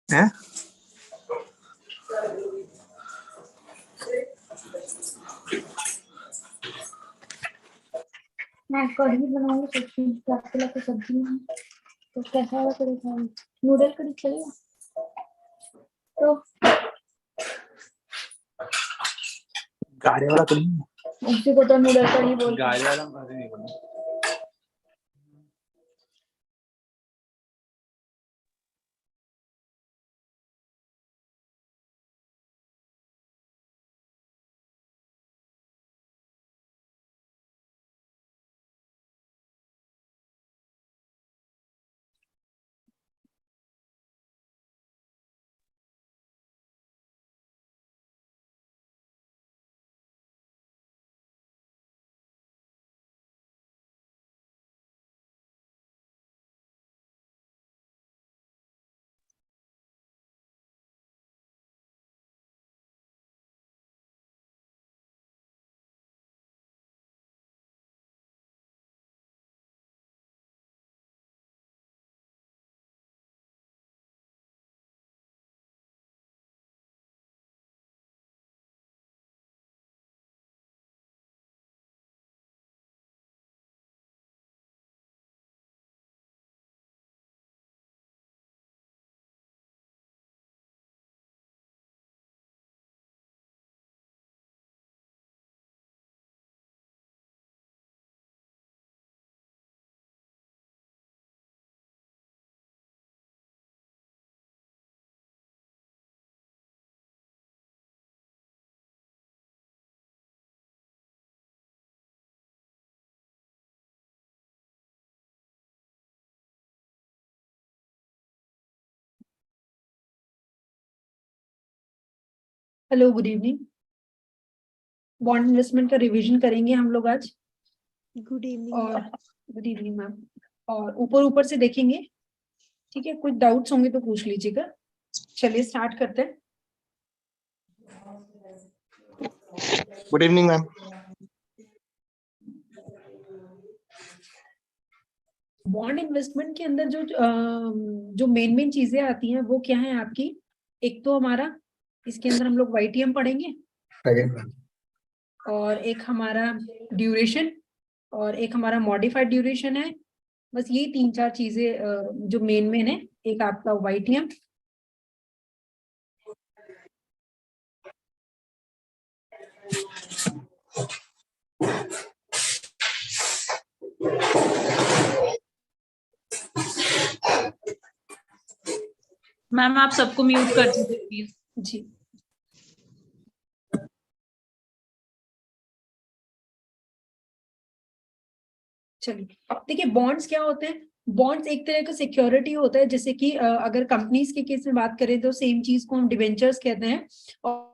हैं? मैं कढ़ी बनाऊंगी, तो सब्जी में तो कैसा वाला कढ़ी खाऊंगी? नूडल कढ़ी चलेगा? तो गाड़ी वाला तो नहीं, उसी को तो नूडल कढ़ी बोलते हैं। गाड़ी वाला मुझे नहीं बोलना। Hello, good evening. Bond investment का रिवीजन करेंगे हम लोग आज। Good evening. और गुड इवनिंग मैम। और ऊपर ऊपर से देखेंगे, ठीक है? कुछ डाउट्स होंगे तो पूछ लीजिएगा। चलिए स्टार्ट करते हैं। Good evening ma'am. Bond investment के अंदर जो मेन चीजें आती हैं वो क्या है आपकी? एक तो हमारा इसके अंदर हम लोग YTM पढ़ेंगे, और एक हमारा ड्यूरेशन, और एक हमारा मॉडिफाइड ड्यूरेशन है। बस ये 3-4 चीजें जो मेन है। एक आपका YTM, मैम आप सबको म्यूट कर दीजिए प्लीज। जी। चलिए देखिए, बॉन्ड्स क्या होते हैं? बॉन्ड्स एक तरह का सिक्योरिटी होता है, जैसे कि अगर कंपनीज के केस में बात करें तो सेम चीज को हम डिवेंचर्स कहते हैं, और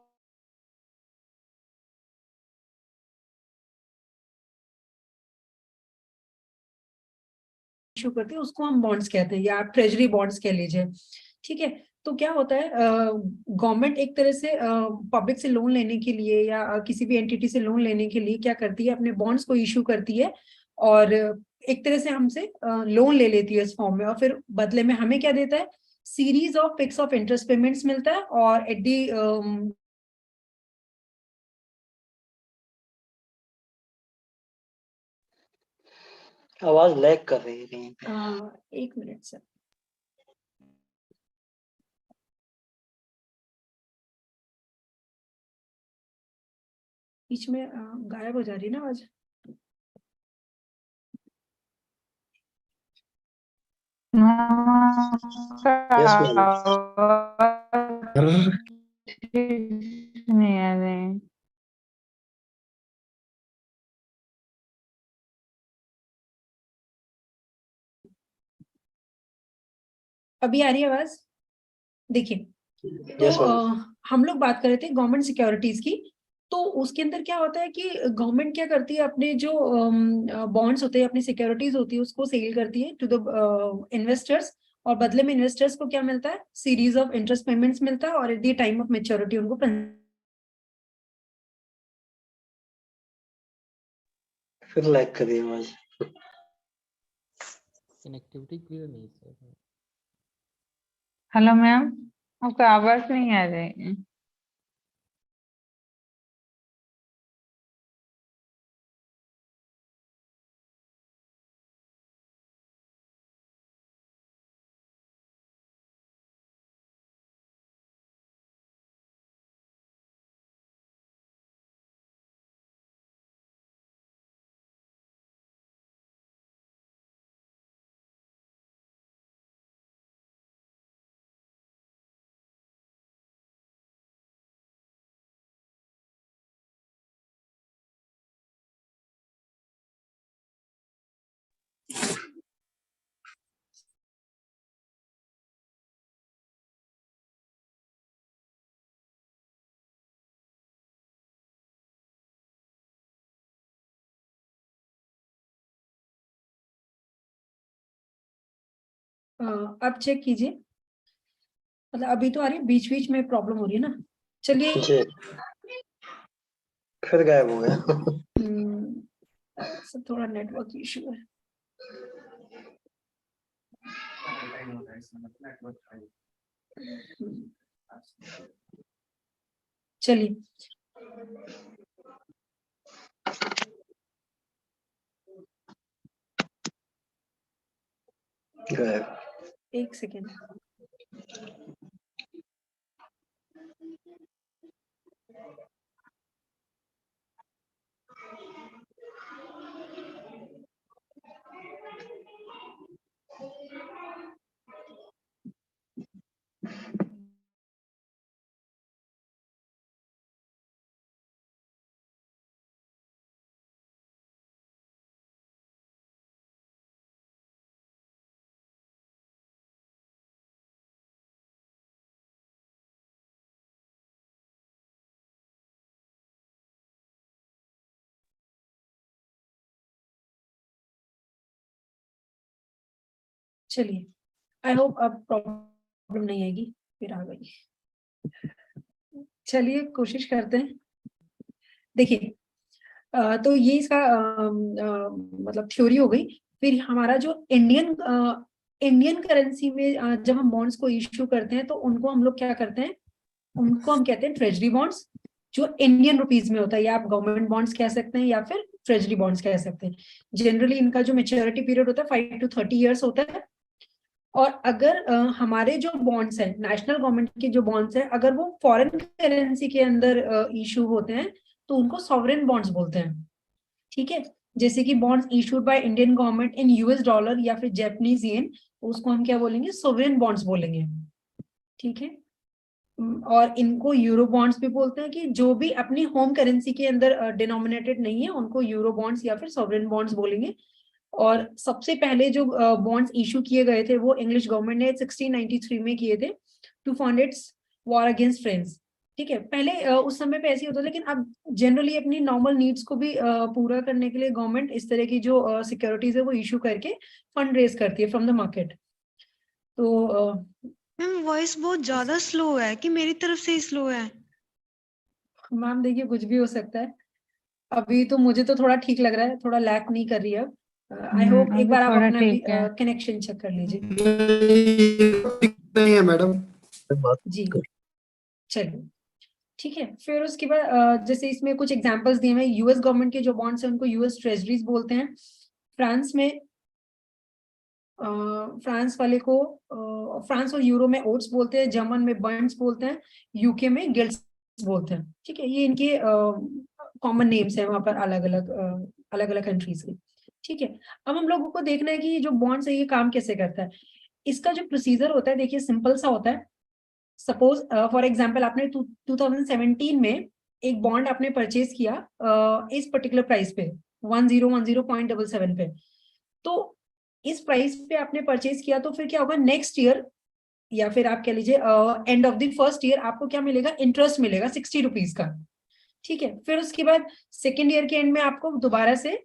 इशू करते हैं उसको हम बॉन्ड्स कहते हैं, या आप ट्रेजरी बॉन्ड्स कह लीजिए। ठीक है? तो क्या होता है, गवर्नमेंट एक तरह से पब्लिक से लोन लेने के लिए या किसी भी एंटिटी से लोन लेने के लिए क्या करती है, अपने बॉन्ड्स को इशू करती है, और एक तरह से हमसे लोन ले लेती है इस फॉर्म में, और फिर बदले में हमें क्या देता है? Series of fix of interest payments मिलता है, और एट दी आवाज लैग कर रही है कहीं पे। 1 मिनट सर। बीच में गायब हो जा रही है ना आवाज। Yes ma'am. नहीं आ रहे हैं। अभी आ रही है आवाज? देखिए, तो यस मैम। हम लोग बात कर रहे थे गवर्नमेंट सिक्योरिटीज की। तो उसके अंदर क्या होता है कि गवर्नमेंट क्या करती है, अपने जो बॉन्ड्स होते हैं, अपनी सिक्योरिटीज होती है, उसको सेल करती है टू द इन्वेस्टर्स, और बदले में इन्वेस्टर्स को क्या मिलता है? सीरीज ऑफ इंटरेस्ट पेमेंट्स मिलता है, और at the time of maturity उनको फिर लैग कर रही है आवाज। कनेक्टिविटी क्लियर नहीं सर। हेलो मैम, आपका आवाज नहीं आ रही है। अब चेक कीजिए, मतलब अभी तो आ रही है, बीच बीच में प्रॉब्लम हो रही है ना। चलिए जी फिर गायब हो गया। सब थोड़ा नेटवर्क इशू है। चलिए गायब। एक सेकेंड। चलिए, आई होप अब प्रॉब्लम नहीं आएगी। फिर आ गई। चलिए कोशिश करते हैं। देखिए, तो ये इसका मतलब थ्योरी हो गई। फिर हमारा जो इंडियन करेंसी में जब हम बॉन्ड्स को इश्यू करते हैं तो उनको हम लोग क्या करते हैं, उनको हम कहते हैं ट्रेजरी बॉन्ड्स, जो इंडियन रुपीज में होता है, या आप गवर्नमेंट बॉन्ड्स कह सकते हैं या फिर ट्रेजरी बॉन्ड्स कह सकते हैं। जनरली इनका जो मेच्योरिटी पीरियड होता है 5 to 30 ईयर्स होता है। और अगर हमारे जो बॉन्ड्स हैं, नेशनल गवर्नमेंट के जो बॉन्ड्स हैं, अगर वो फॉरेन करेंसी के अंदर इशू होते हैं तो उनको सॉवरेन बॉन्ड्स बोलते हैं। ठीक है, जैसे कि bonds issued by Indian government in US dollar या फिर जापानीज येन, उसको हम क्या बोलेंगे, सोवरेन बॉन्ड्स बोलेंगे। ठीक है, और इनको यूरो बॉन्ड्स भी बोलते हैं, कि जो भी अपनी होम करेंसी के अंदर डिनोमिनेटेड नहीं है उनको यूरो बॉन्ड्स या फिर सॉवरेन बॉन्ड्स बोलेंगे। और सबसे पहले जो बॉन्ड्स इशू किए गए थे वो इंग्लिश गवर्नमेंट ने 1693 में किए थे, to fund its war against France. ठीक है, पहले उस समय पे ऐसे ही होता, लेकिन अब जनरली अपनी नॉर्मल नीड्स को भी पूरा करने के लिए गवर्नमेंट इस तरह की जो सिक्योरिटीज है वो इशू करके फंड रेज करती है फ्रॉम द मार्केट। तो मैम वॉइस बहुत ज्यादा स्लो है कि मेरी तरफ से ही स्लो है? मैम देखिए, कुछ भी हो सकता है। अभी तो मुझे तो थोड़ा ठीक लग रहा है, थोड़ा लैक नहीं कर रही है। आई होप एक अभी बार आप थोड़ा अपना ठीक है। कनेक्शन चेक कर लीजिए। नहीं है मैडम। जी चलिए, ठीक है। फिर उसके बाद जैसे इसमें कुछ एग्जांपल्स दिए हैं। यूएस गवर्नमेंट के जो बॉन्ड्स हैं उनको यूएस ट्रेजरीज बोलते हैं। फ्रांस में फ्रांस वाले को फ्रांस और यूरो में ओट्स बोलते हैं, जर्मन में बंड्स बोलते हैं, यूके में गिल्ड्स बोलते हैं। ठीक है, ये इनके कॉमन नेम्स हैं वहां पर, अलग अलग कंट्रीज के। ठीक है, अब हम लोगों को देखना है कि ये जो बॉन्ड्स है ये काम कैसे करता है। इसका जो प्रोसीजर होता है देखिए सिंपल सा होता है। सपोज फॉर एग्जांपल आपने 2017 में एक बॉन्ड आपने परचेज किया इस पर्टिकुलर प्राइस पे 1010.77 पे, तो इस प्राइस पे आपने परचेज किया, तो फिर क्या होगा नेक्स्ट ईयर, या फिर आप कह लीजिए end of the first year, आपको क्या मिलेगा, इंटरेस्ट मिलेगा 60 रुपीज का। ठीक है, फिर उसके बाद सेकेंड ईयर के एंड में आपको दोबारा से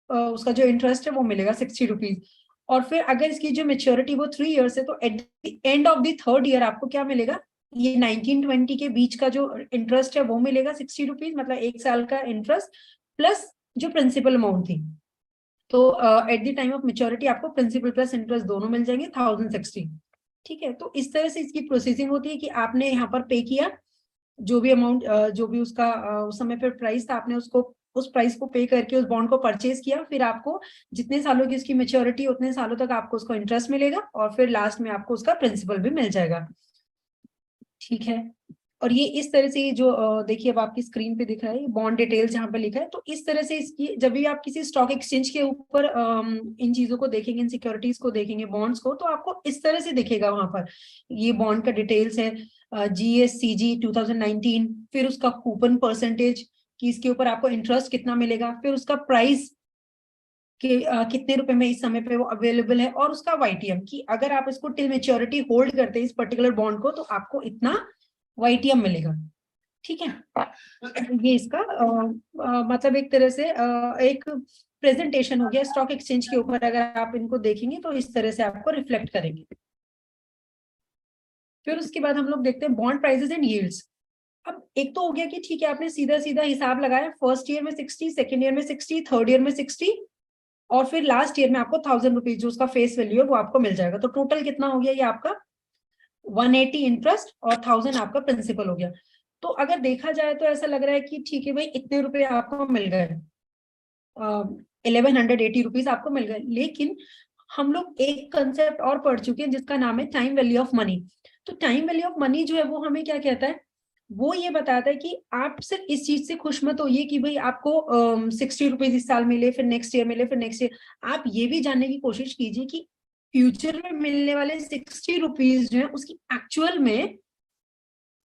उसका जो इंटरेस्ट है वो मिलेगा 60 रुपीज। और फिर अगर इसकी जो मेच्योरिटी वो 3 ईयर्स है, तो at the end of the third year आपको क्या मिलेगा, ये 1920 के बीच का जो इंटरेस्ट है वो मिलेगा 60 रुपीज, मतलब 1 साल का इंटरेस्ट प्लस जो प्रिंसिपल अमाउंट थी। तो at the time of maturity आपको प्रिंसिपल प्लस इंटरेस्ट दोनों मिल जाएंगे 1060। ठीक है, तो इस तरह से इसकी प्रोसेसिंग होती है कि आपने यहाँ पर पे किया जो भी अमाउंट, जो भी उसका उस समय पर प्राइस था, आपने उसको उस प्राइस को पे करके उस बॉन्ड को परचेज किया, फिर आपको जितने सालों की उसकी मेच्योरिटी उतने सालों तक आपको उसको इंटरेस्ट मिलेगा और फिर लास्ट में आपको उसका प्रिंसिपल भी मिल जाएगा। ठीक है, और ये इस तरह से जो देखिए अब आपकी स्क्रीन पे दिख रहा है बॉन्ड डिटेल्स जहाँ पे लिखा है, तो इस तरह से इसकी जब भी आप किसी स्टॉक एक्सचेंज के ऊपर इन चीजों को देखेंगे, इन सिक्योरिटीज को देखेंगे, बॉन्ड्स को, तो आपको इस तरह से दिखेगा वहां पर ये बॉन्ड का डिटेल्स है GSCG 2019, फिर उसका कूपन परसेंटेज कि इसके ऊपर आपको इंटरेस्ट कितना मिलेगा, फिर उसका प्राइस कि कितने रुपए में इस समय पे वो अवेलेबल है, और उसका YTM कि अगर आप इसको टिल मेच्योरिटी होल्ड करते हैं इस पर्टिकुलर बॉन्ड को तो आपको इतना YTM मिलेगा। ठीक है, ये इसका मतलब एक तरह से एक प्रेजेंटेशन हो गया स्टॉक एक्सचेंज के ऊपर। अगर आप इनको देखेंगे तो इस तरह से आपको रिफ्लेक्ट करेंगे। फिर उसके बाद हम लोग देखते हैं बॉन्ड प्राइसेस एंड यील्ड्स। अब एक तो हो गया कि ठीक है आपने सीधा सीधा हिसाब लगाया, फर्स्ट ईयर में 60, सेकेंड ईयर में 60, थर्ड ईयर में 60 और फिर लास्ट ईयर में आपको 1000 रुपीज जो उसका फेस वैल्यू है वो आपको मिल जाएगा। तो टोटल कितना हो गया ये आपका 180 इंटरेस्ट और 1000 आपका प्रिंसिपल हो गया। तो अगर देखा जाए तो ऐसा लग रहा है कि ठीक है भाई इतने रुपए आपको मिल गए, 1180 रुपीज आपको मिल गए। लेकिन हम लोग एक कंसेप्ट और पढ़ चुके हैं जिसका नाम है टाइम वैल्यू ऑफ मनी। तो टाइम वैल्यू ऑफ मनी जो है वो हमें क्या कहता है, वो ये बताता है कि आप सिर्फ इस चीज से खुश मत होइए कि भाई आपको 60 रुपीज इस साल मिले, फिर नेक्स्ट ईयर मिले, फिर नेक्स्ट ईयर। आप ये भी जानने की कोशिश कीजिए कि फ्यूचर में मिलने वाले 60 रुपीज जो है उसकी एक्चुअल में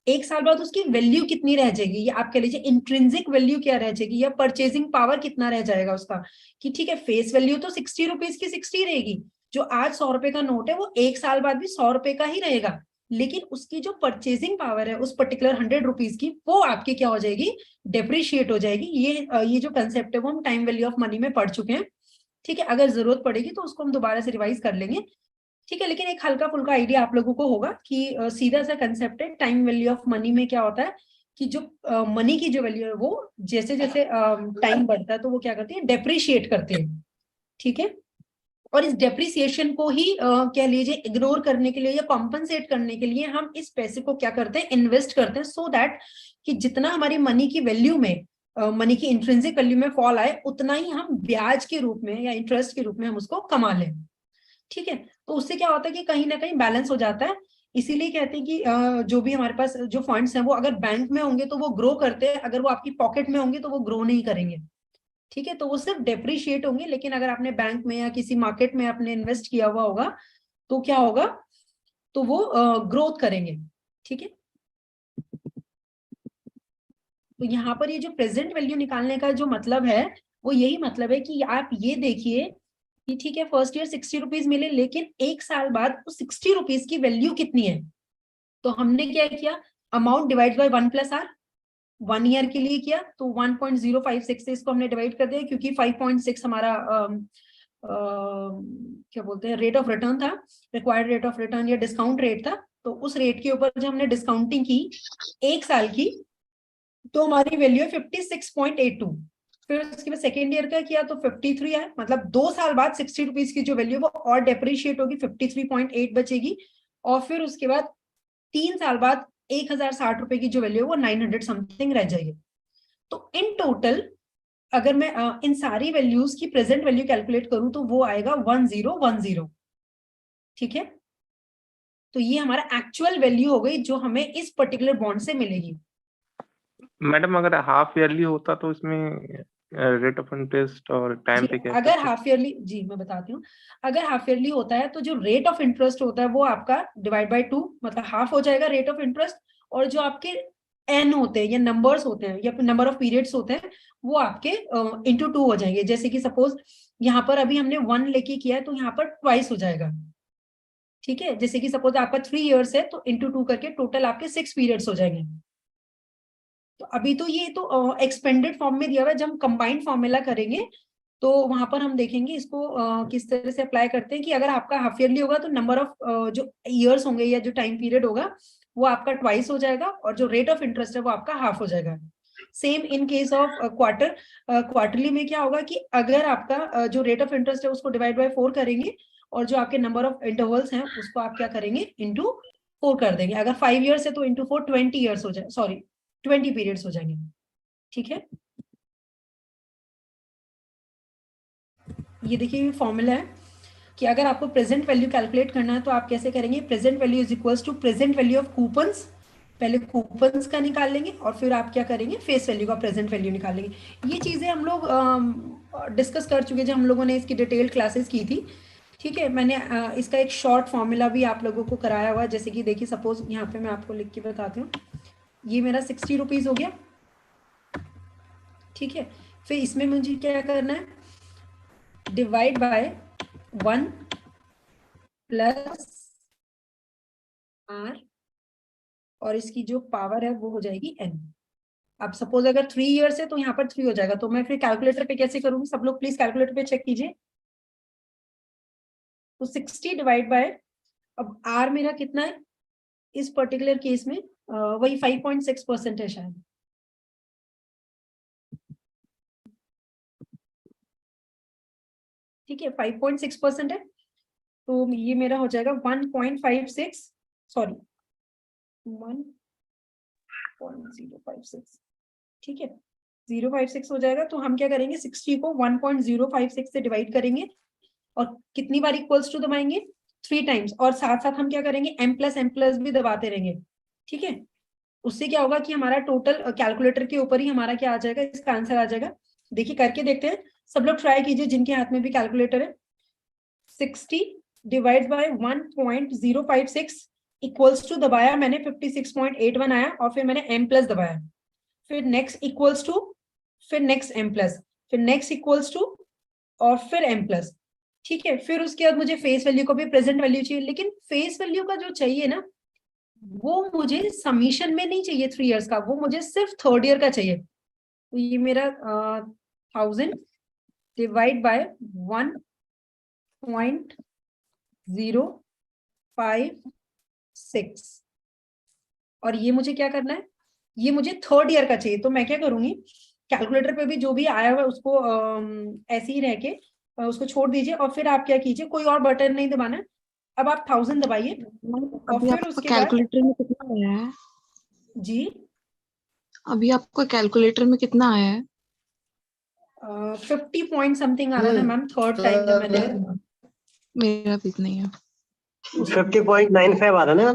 एक साल बाद उसकी वैल्यू कितनी रह जाएगी, या आप कह लीजिए इंट्रिंसिक वैल्यू क्या रह जाएगी, या परचेजिंग पावर कितना रह जाएगा उसका। कि ठीक है फेस वैल्यू तो 60 रुपीज की 60 रहेगी, जो आज 100 रुपए का नोट है वो एक साल बाद भी 100 रुपए का ही रहेगा, लेकिन उसकी जो परचेजिंग पावर है उस पर्टिकुलर 100 रुपीज की वो आपकी क्या हो जाएगी, डेप्रिशिएट हो जाएगी। ये जो कंसेप्ट है वो हम टाइम वैल्यू ऑफ मनी में पढ़ चुके हैं। ठीक है, अगर जरूरत पड़ेगी तो उसको हम दोबारा से रिवाइज कर लेंगे। ठीक है, लेकिन एक हल्का फुल्का आइडिया आप लोगों को होगा कि सीधा सा कंसेप्ट है टाइम वैल्यू ऑफ मनी में क्या होता है कि जो मनी की जो वैल्यू है वो जैसे जैसे टाइम बढ़ता है तो वो क्या करती है, डेप्रिशिएट करते हैं। ठीक है, और इस डेप्रिसिएशन को ही कह लीजिए इग्नोर करने के लिए या कॉम्पनसेट करने के लिए हम इस पैसे को क्या करते हैं, इन्वेस्ट करते हैं, सो दैट कि जितना हमारी मनी की वैल्यू में मनी की इंट्रिंसिक वैल्यू में फॉल आए उतना ही हम ब्याज के रूप में या इंटरेस्ट के रूप में हम उसको कमा लें। ठीक है, तो उससे क्या होता है कि कहीं ना कहीं बैलेंस हो जाता है। इसीलिए कहते हैं कि जो भी हमारे पास जो फंड्स हैं वो अगर बैंक में होंगे तो वो ग्रो करते हैं, अगर वो आपकी पॉकेट में होंगे तो वो ग्रो नहीं करेंगे। ठीक है, तो वो सिर्फ डेप्रिशिएट होंगे। लेकिन अगर आपने बैंक में या किसी मार्केट में आपने इन्वेस्ट किया हुआ होगा तो क्या होगा, तो वो ग्रोथ करेंगे। ठीक है, तो यहाँ पर ये जो प्रेजेंट वैल्यू निकालने का जो मतलब है वो यही मतलब है कि आप ये देखिए कि ठीक है फर्स्ट ईयर 60 रुपीज मिले, लेकिन एक साल बाद उस 60 रुपीज की वैल्यू कितनी है। तो हमने क्या किया, amount divide by 1+R 1 year के लिए किया, तो 1.056 से इसको हमने डिवाइड कर दिया, क्योंकि 5.6 हमारा क्या बोलते हैं रेट ऑफ रिटर्न था, रिक्वायर्ड रेट ऑफ रिटर्न या डिस्काउंट रेट था। तो उस रेट के ऊपर जब हमने डिस्काउंटिंग की एक साल की तो हमारी वैल्यू है 56.82। फिर उसके बाद सेकेंड ईयर का किया तो 53 है, मतलब 2 साल बाद 60 रुपीज की जो वैल्यू वो और डेप्रिशिएट होगी, 53.8 बचेगी। और फिर उसके बाद 3 साल बाद 1060 रुपए की जो वैल्यू है वो 900 समथिंग रह जाएगी। तो इन टोटल अगर मैं इन सारी वैल्यूज की प्रेजेंट वैल्यू कैलकुलेट करूं तो वो आएगा 1010। ठीक है, तो ये हमारा एक्चुअल वैल्यू हो गई जो हमें इस पर्टिकुलर बॉन्ड से मिलेगी। मैडम अगर हाफ ईयरली होता तो इसमें रेट ऑफ इंटरेस्ट और टाइम पे क्या अगर हाफ ईयरली, जी मैं बताती हूँ, अगर हाफ ईयरली होता है तो जो रेट ऑफ इंटरेस्ट होता है वो आपका डिवाइड बाय 2, मतलब हाफ हो जाएगा रेट ऑफ इंटरेस्ट, और जो आपके एन होते हैं या नंबर्स होते हैं या नंबर ऑफ पीरियड्स होते हैं वो आपके इंटू 2 हो जाएंगे। जैसे कि सपोज यहाँ पर अभी हमने 1 लेके किया है तो यहाँ पर ट्वाइस हो जाएगा। ठीक है, जैसे कि सपोज आपका 3 इयर्स है तो इंटू 2 करके टोटल आपके 6 पीरियड्स हो जाएंगे। तो अभी तो ये तो एक्सपेंडेड फॉर्म में दिया हुआ है, जब हम कंबाइंड फॉर्मूला करेंगे तो वहां पर हम देखेंगे इसको किस तरह से अप्लाई करते हैं कि अगर आपका हाफ ईयरली होगा तो नंबर ऑफ जो ईयर्स होंगे या जो टाइम पीरियड होगा वो आपका ट्वाइस हो जाएगा, और जो रेट ऑफ इंटरेस्ट है वो आपका हाफ हो जाएगा। Same in case of quarter, quarterly में क्या होगा कि अगर आपका जो रेट ऑफ इंटरेस्ट है उसको डिवाइड बाय 4 करेंगे और जो आपके नंबर ऑफ इंटरवल्स हैं उसको आप क्या करेंगे इनटू 4 कर देंगे। अगर 5 इयर्स है तो इनटू 4 20 इयर्स हो जाए, सॉरी 20 पीरियड्स हो जाएंगे। ठीक है, ये देखिए ये फॉर्मूला है कि अगर आपको प्रेजेंट वैल्यू कैलकुलेट करना है तो आप कैसे करेंगे, present value is equals to present value of coupons, पहले कूपन्स का निकाल लेंगे और फिर आप क्या करेंगे फेस वैल्यू का प्रेजेंट वैल्यू निकालेंगे। ये चीजें हम लोग डिस्कस कर चुके हैं, हम लोगों ने इसकी डिटेल्ड क्लासेस की थी। ठीक है, मैंने इसका एक शॉर्ट फॉर्मूला भी आप लोगों को कराया हुआ है। जैसे कि देखिए सपोज यहाँ पे मैं आपको लिख के बताती हूँ, ये मेरा 60 रुपीज हो गया। ठीक है, फिर इसमें मुझे क्या करना है, डिवाइड बाय 1 प्लस r और इसकी जो पावर है वो हो जाएगी n। अब सपोज अगर 3 इयर्स है तो यहाँ पर 3 हो जाएगा, तो मैं फिर कैलकुलेटर पे कैसे करूंगी, सब लोग प्लीज कैलकुलेटर पे चेक कीजिए। तो 60 डिवाइड बाय, अब r मेरा कितना है इस पर्टिकुलर केस में, वही 5.6% है शायद। ठीक है, 5.6% है, तो ये मेरा हो जाएगा 1.56, सॉरी 1.056। ठीक है, 056 हो जाएगा। तो हम क्या करेंगे, 60 को 1.056 से डिवाइड करेंगे और कितनी बार इक्वल्स टू दबाएंगे, 3 टाइम्स, और साथ साथ हम क्या करेंगे m प्लस भी दबाते रहेंगे। ठीक है, उससे क्या होगा कि हमारा टोटल कैलकुलेटर के ऊपर ही हमारा क्या आ जाएगा, इसका आंसर आ जाएगा। देखिए करके देखते हैं, सब लोग ट्राई कीजिए जिनके हाथ में भी कैलकुलेटर है। 60 डिवाइड बाय 1.056 इक्वल्स टू दबाया मैंने 56.81 आया और फिर मैंने m प्लस दबाया, फिर नेक्स्ट इक्वल्स टू, फिर नेक्स्ट m प्लस, फिर नेक्स्ट इक्वल्स टू और फिर m प्लस। ठीक है, फिर उसके बाद मुझे फेस वैल्यू को भी प्रेजेंट वैल्यू चाहिए, लेकिन फेस वैल्यू का जो चाहिए ना वो मुझे समीशन में नहीं चाहिए 3 इयर्स का, वो मुझे सिर्फ 3rd ईयर का चाहिए। तो ये मेरा 1000 डिवाइड बाय 1.056 और ये मुझे क्या करना है, ये मुझे 3rd ईयर का चाहिए। तो मैं क्या करूंगी, कैलकुलेटर पे भी जो भी आया हुआ है उसको ऐसे ही रह के उसको छोड़ दीजिए और फिर आप क्या कीजिए, कोई और बटन नहीं दबाना है। अब आप 1000 दबाइए और फिर उसके बाद कैलकुलेटर में कितना आया है जी, अभी आपको कैलकुलेटर में कितना आया है? 50 पॉइंट समथिंग आ रहा है मैम, 3rd टाइम में मैंने, मेरा भी इतना ही है। 50.95 आ रहा ना,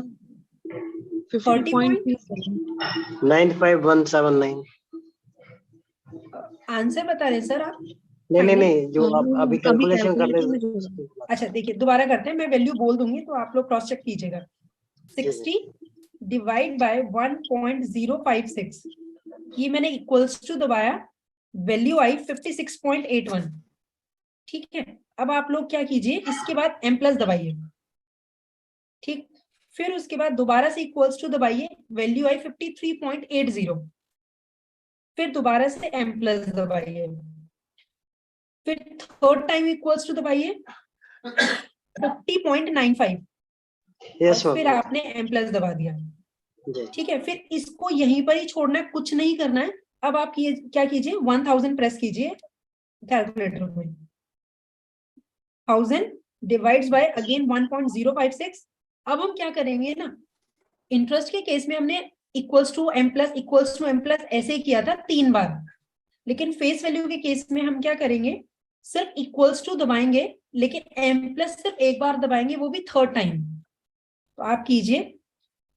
50.95 आंसर बता रहे सर आप? नहीं, जो आप अभी कैलकुलेशन कर रहे हैं। अच्छा देखिए दोबारा करते हैं, मैं वैल्यू बोल दूंगी तो आप लोग क्रॉस चेक कीजिएगा। 60 डिवाइड बाय 1.056, ये मैंने इक्वल्स टू दबाया, वैल्यू आई 56.81। ठीक है, अब आप लोग क्या कीजिए, इसके बाद m प्लस दबाइए। ठीक, फिर उसके बाद दोबारा से इक्वल्स टू दबाइए, वैल्यू आई 53.80, फिर दोबारा से m प्लस दबाइए, फिर 3rd टाइम इक्वल्स टू दबाइए 50.95 और फिर आपने m प्लस दबा दिया। ठीक है, फिर इसको यहीं पर ही छोड़ना है, कुछ नहीं करना है। अब आप क्या कीजिए, 1000 प्रेस कीजिए कैलकुलेटर में, 1000 डिवाइड्स बाय अगेन 1.056। अब हम क्या करेंगे ना, इंटरेस्ट के केस में हमने इक्वल्स टू m प्लस ऐसे किया था 3 बार, लेकिन फेस वैल्यू के केस में हम क्या करेंगे, सिर्फ इक्वल्स टू दबाएंगे, लेकिन m प्लस सिर्फ एक बार दबाएंगे, वो भी 3rd टाइम। तो आप कीजिए,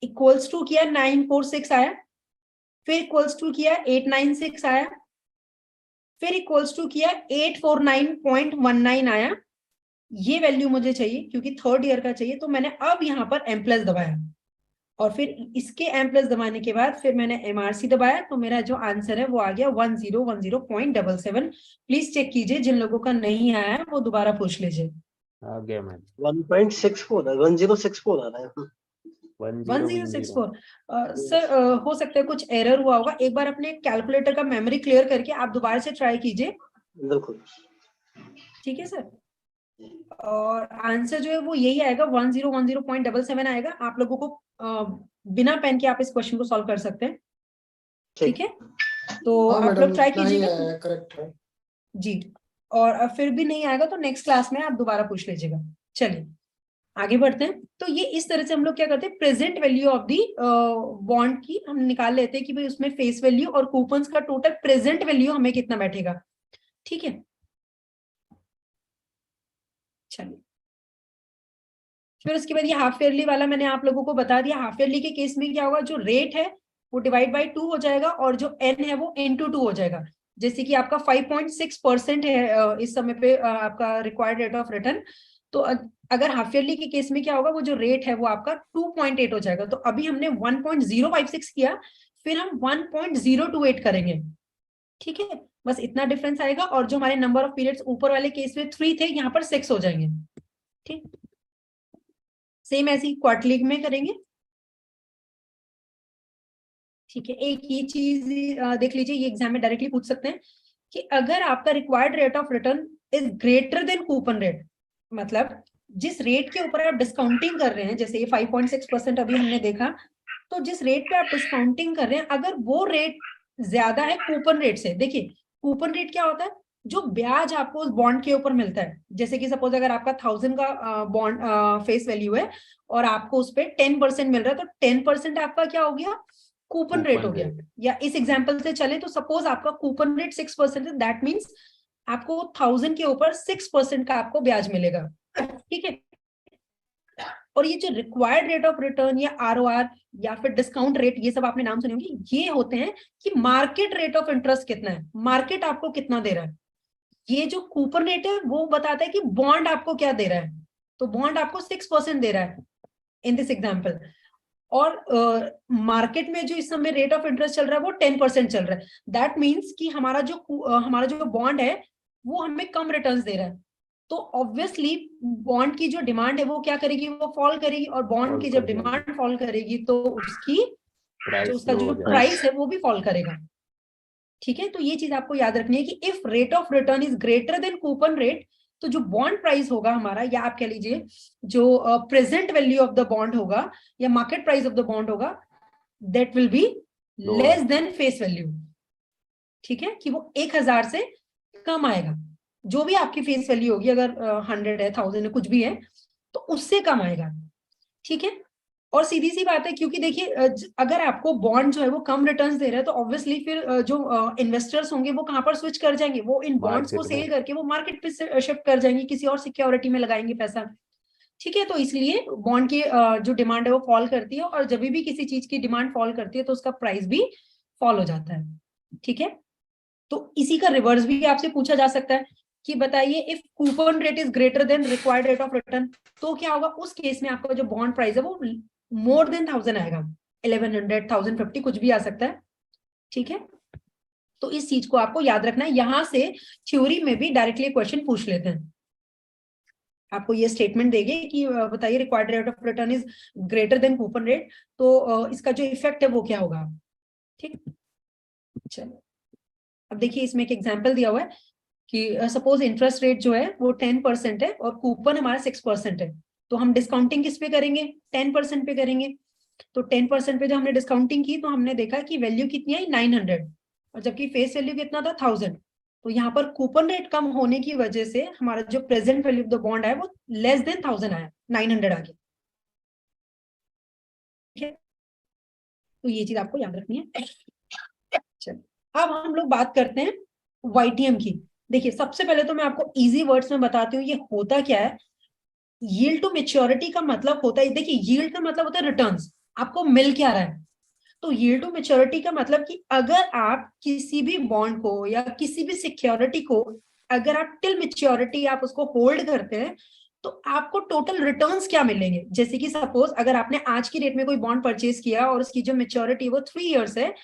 इक्वल्स टू किया 946 आया, फिर इक्वल्स टू किया 896 आया, फिर इक्वल्स टू किया 849.19 आया। ये वैल्यू मुझे चाहिए क्योंकि 3rd ईयर का चाहिए, तो मैंने अब यहाँ पर m प्लस दबाया और फिर इसके m प्लस दबाने के बाद फिर मैंने MRC दबाया, तो मेरा जो आंसर है वो आ गया 1010.77। प्लीज चेक कीजिए, जिन लोगों का नहीं आया है वो दोबारा पूछ लीजिए। आ गया मैम, 1.64 1064 आ रहा है। 1064 सर हो सकता है कुछ एरर हुआ होगा, एक बार अपने कैलकुलेटर का मेमोरी क्लियर करके आप दोबारा से ट्राई कीजिए। बिल्कुल ठीक है सर, और आंसर जो है वो यही आएगा, 1010.77 आएगा। आप लोगों को बिना पेन के आप इस क्वेश्चन को सॉल्व कर सकते हैं। ठीक है, तो हाँ आप मैडम, लोग ट्राई इतना ही कीजिएगा है, करेक्ट है। जी। और फिर भी नहीं आएगा तो नेक्स्ट क्लास में आप दोबारा पूछ लीजिएगा। चलिए आगे बढ़ते हैं। तो ये इस तरह से हम लोग क्या करते हैं, present value of the bond की हम निकाल लेते हैं कि भाई उसमें फेस वैल्यू और कूपन्स का टोटल प्रेजेंट वैल्यू हमें कितना बैठेगा। ठीक है, चलिए फिर उसके बाद ये हाफ ईयरली वाला मैंने आप लोगों को बता दिया। हाफ ईयरली के केस में क्या होगा, जो रेट है वो डिवाइड बाई 2 हो जाएगा और जो एन है वो n/2 हो जाएगा। जैसे कि आपका 5.6% है इस समय पे आपका रिक्वायर्ड रेट ऑफ रिटर्न, तो अगर हाफ ईयरली के केस में क्या होगा, वो जो रेट है वो आपका 2.8 हो जाएगा। तो अभी हमने 1.056 किया, फिर हम 1.028 करेंगे। ठीक है, बस इतना डिफरेंस आएगा। और जो हमारे नंबर ऑफ पीरियड्स ऊपर वाले केस में 3 थे, यहाँ पर 6 हो जाएंगे। ठीक, सेम ऐसे ही क्वार्टरली में करेंगे। ठीक है, एक ये चीज देख लीजिए, ये एग्जाम में डायरेक्टली पूछ सकते हैं कि अगर आपका required rate of return is greater than coupon rate, मतलब जिस रेट के ऊपर आप डिस्काउंटिंग कर रहे हैं, जैसे ये 5.6% अभी हमने देखा, तो जिस रेट पे आप डिस्काउंटिंग कर रहे हैं अगर वो रेट ज्यादा है कूपन रेट से। देखिए कूपन रेट क्या होता है, जो ब्याज आपको उस बॉन्ड के ऊपर मिलता है। जैसे कि सपोज अगर आपका 1000 का बॉन्ड फेस वैल्यू है और आपको उस पर 10% मिल रहा है, तो 10% आपका क्या हो गया, कूपन रेट हो गया। या इस एग्जाम्पल से चले तो सपोज आपका कूपन रेट 6% है, दैट मीन्स आपको 1000 के ऊपर 6% का आपको ब्याज मिलेगा। ठीक है, और ये जो रिक्वायर्ड रेट ऑफ रिटर्न या आरओआर या फिर डिस्काउंट रेट, ये सब आपने नाम सुने होंगे, ये होते हैं कि मार्केट रेट ऑफ इंटरेस्ट कितना है, मार्केट आपको कितना दे रहा है। ये जो कूपन रेट है वो बताता है कि बॉन्ड आपको क्या दे रहा है। तो बॉन्ड आपको 6% दे रहा है इन दिस एग्जाम्पल, और मार्केट में जो इस समय रेट ऑफ इंटरेस्ट चल रहा है वो 10% चल रहा है। दैट मीन्स कि हमारा जो बॉन्ड है वो हमें कम रिटर्न्स दे रहा है। तो ऑब्वियसली बॉन्ड की जो डिमांड है वो क्या करेगी, वो फॉल करेगी, और बॉन्ड की जब डिमांड फॉल करेगी तो उसकी उसका जो प्राइस है वो भी फॉल करेगा। ठीक है, तो ये चीज आपको याद रखनी है कि if rate of return is greater than coupon rate, तो जो बॉन्ड प्राइस होगा हमारा, या आप कह लीजिए जो present value of the bond होगा या market price of the bond होगा, that will be less than face value. ठीक है, कि वो 1000 से कम आएगा। जो भी आपकी फेस वैल्यू होगी, अगर 100 है, 1000 है, कुछ भी है, तो उससे कम आएगा। ठीक है, और सीधी सी बात है, क्योंकि देखिए अगर आपको बॉन्ड जो है वो कम रिटर्न्स दे रहा है, तो ऑब्वियसली फिर जो इन्वेस्टर्स होंगे वो कहाँ पर स्विच कर जाएंगे, वो इन बॉन्ड्स को सेल करके वो मार्केट पे शिफ्ट कर जाएंगे, किसी और सिक्योरिटी में लगाएंगे पैसा। ठीक है, तो इसलिए बॉन्ड की जो डिमांड है वो फॉल करती है, और जब भी किसी चीज की डिमांड फॉल करती है तो उसका प्राइस भी फॉल हो जाता है। ठीक है, तो इसी का रिवर्स भी आपसे पूछा जा सकता है कि बताइए if coupon rate is greater than required rate of return, तो क्या होगा, उस केस में आपका जो बॉन्ड प्राइस है वो मोर देन 1000 आएगा, 1100, 1050 कुछ भी आ सकता है। ठीक है, तो इस चीज को आपको याद रखना है। यहां से थ्योरी में भी डायरेक्टली क्वेश्चन पूछ लेते हैं, आपको ये स्टेटमेंट देंगे कि बताइए required rate of return is greater than coupon rate, तो इसका जो इफेक्ट है वो क्या होगा। ठीक, चलो अब देखिए इसमें एक एग्जांपल दिया हुआ है कि सपोज इंटरेस्ट रेट जो है वो 10% है और कूपन हमारा 6% है, तो हम डिस्काउंटिंग किस पे करेंगे, 10% पे करेंगे। तो 10% पे जो हमने डिस्काउंटिंग की तो हमने देखा कि वैल्यू कितनी आई, 900, और जबकि फेस वैल्यू कितना था, 1000। तो यहाँ पर कूपन रेट कम होने की वजह से हमारा जो present value of the bond है वो लेस देन 1000 आया, 900 आ गया। ठीक है, तो ये चीज आपको याद रखनी है। चलिए अब हम लोग बात करते हैं YTM की। देखिए सबसे पहले तो मैं आपको इजी वर्ड्स में बताती हूँ ये होता क्या है। यील्ड टू मैच्योरिटी का मतलब होता है, देखिए यील्ड का मतलब होता है रिटर्न्स, आपको मिल क्या रहा है। तो यील्ड टू मैच्योरिटी का मतलब कि अगर आप किसी भी बॉन्ड को या किसी भी सिक्योरिटी को अगर आप टिल मैच्योरिटी आप उसको होल्ड करते हैं तो आपको टोटल रिटर्न्स क्या मिलेंगे। जैसे कि सपोज अगर आपने आज की डेट में कोई बॉन्ड परचेज किया और उसकी जो मैच्योरिटी वो 3 इयर्स है,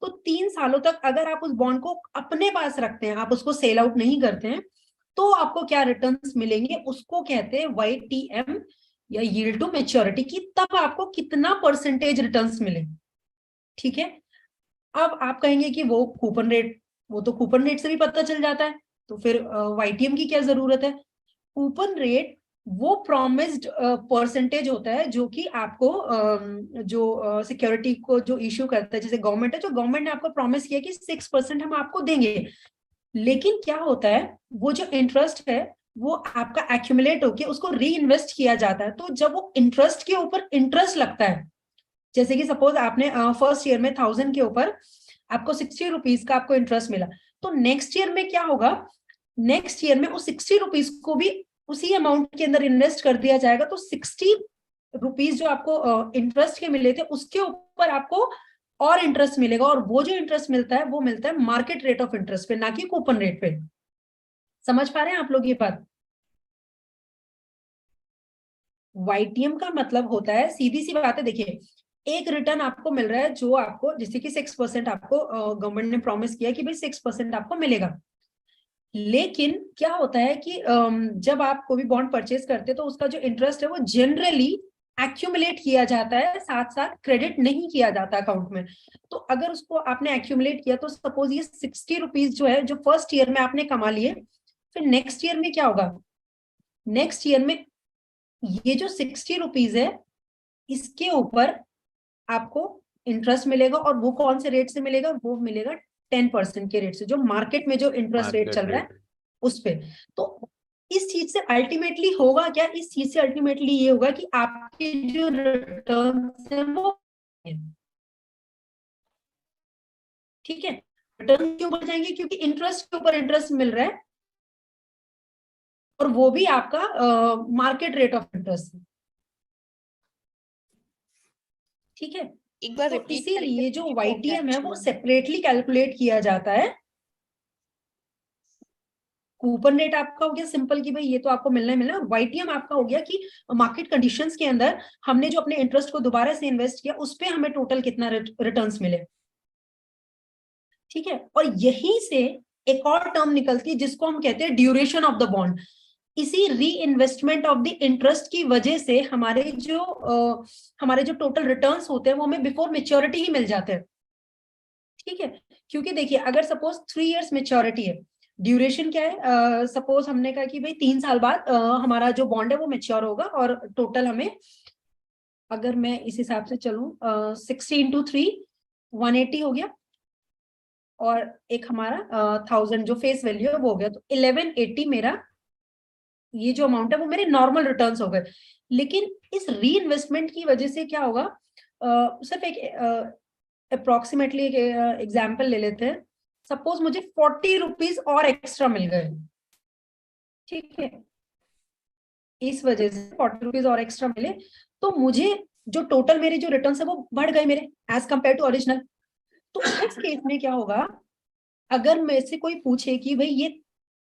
तो 3 सालों तक अगर आप उस बॉन्ड को अपने पास रखते हैं, आप उसको सेल आउट नहीं करते हैं, तो आपको क्या रिटर्न्स मिलेंगे, उसको कहते हैं YTM या यील्ड टू मैच्योरिटी की, तब आपको कितना परसेंटेज रिटर्न्स मिले। ठीक है, अब आप कहेंगे कि वो कूपन रेट, वो तो कूपन रेट से भी पता चल जाता है, तो फिर YTM की क्या जरूरत है। कूपन रेट वो प्रॉमिस्ड परसेंटेज होता है जो कि आपको जो सिक्योरिटी को जो इश्यू करता है, जैसे गवर्नमेंट है, जो गवर्नमेंट ने आपको प्रॉमिस किया कि 6% हम आपको देंगे, लेकिन क्या होता है वो जो इंटरेस्ट है वो आपका एक्यूमुलेट होके उसको री इन्वेस्ट किया जाता है। तो जब वो इंटरेस्ट के ऊपर इंटरेस्ट लगता है, जैसे कि सपोज आपने फर्स्ट ईयर में 1000 के ऊपर आपको 60 रुपीज का आपको इंटरेस्ट मिला, तो नेक्स्ट ईयर में क्या होगा, नेक्स्ट ईयर में उस 60 रुपीज को भी उसी अमाउंट के अंदर इन्वेस्ट कर दिया जाएगा। तो 60 रुपीज जो आपको इंटरेस्ट के मिले थे उसके ऊपर आपको और इंटरेस्ट मिलेगा, और वो जो इंटरेस्ट मिलता है वो मिलता है मार्केट रेट ऑफ इंटरेस्ट पे, ना कि कूपन रेट पे। समझ पा रहे हैं आप लोग ये बात? YTM का मतलब होता है, सीधी सी बात है, देखिए एक रिटर्न आपको मिल रहा है जो आपको, जैसे कि 6% आपको गवर्नमेंट ने प्रॉमिस किया कि भाई 6% आपको मिलेगा, लेकिन क्या होता है कि जब आप कोई भी बॉन्ड परचेज करते हैं तो उसका जो इंटरेस्ट है वो जनरली एक्यूमुलेट किया जाता है, साथ साथ क्रेडिट नहीं किया जाता अकाउंट में। तो अगर उसको आपने एक्यूमुलेट किया तो सपोज ये 60 रुपीज जो है जो फर्स्ट ईयर में आपने कमा लिए, फिर नेक्स्ट ईयर में क्या होगा, नेक्स्ट ईयर में ये जो 60 रुपीज है इसके ऊपर आपको इंटरेस्ट मिलेगा, और वो कौन से रेट से मिलेगा, वो मिलेगा 10% के रेट से, जो मार्केट में जो इंटरेस्ट रेट चल रहा है उस पे। तो इस चीज से अल्टीमेटली होगा क्या, इस चीज से अल्टीमेटली ये होगा कि आपके जो रिटर्न है वो, ठीक है, रिटर्न क्यों बढ़ जाएंगे, क्योंकि इंटरेस्ट के ऊपर इंटरेस्ट मिल रहा है, और वो भी आपका मार्केट रेट ऑफ इंटरेस्ट है, ठीक है। एक बार तो रिपीट इसीलिए जो YTM है वो सेपरेटली कैलकुलेट किया जाता है। कूपन रेट आपका हो गया सिंपल कि भाई ये तो आपको मिलना ही मिलना है, YTM आपका हो गया कि मार्केट कंडीशंस के अंदर हमने जो अपने इंटरेस्ट को दोबारा से इन्वेस्ट किया उस पे हमें टोटल कितना रिटर्न्स मिले, ठीक है। और यहीं से एक और टर्म निकलती है जिसको हम कहते हैं ड्यूरेशन ऑफ द बॉन्ड। इसी री इन्वेस्टमेंट ऑफ द इंटरेस्ट की वजह से हमारे जो टोटल रिटर्न्स होते हैं वो हमें बिफोर मेच्योरिटी ही मिल जाते हैं, ठीक है। क्योंकि देखिए अगर सपोज 3 इयर्स मेच्योरिटी है, ड्यूरेशन क्या है, सपोज हमने कहा कि भाई 3 साल बाद हमारा जो बॉन्ड है वो मेच्योर होगा, और टोटल हमें, अगर मैं इस हिसाब से चलूं 60 into 3 180 हो गया, और एक हमारा 1000 जो फेस वैल्यू है वो हो गया, तो 1180 मेरा ये जो अमाउंट है वो मेरे नॉर्मल रिटर्न्स हो गए। लेकिन इस री इन्वेस्टमेंट की वजह से क्या होगा, सिर्फ एक अप्रोक्सीमेटली एक एग्जाम्पल ले लेते हैं, सपोज मुझे 40 रुपीज और एक्स्ट्रा मिल गए, ठीक है, इस वजह से 40 रुपीज और एक्स्ट्रा मिले, तो मुझे जो टोटल मेरे जो रिटर्न्स है वो बढ़ गए मेरे एज कंपेयर टू ओरिजिनल। तो इस केस में क्या होगा, अगर मेरे से कोई पूछे कि भाई ये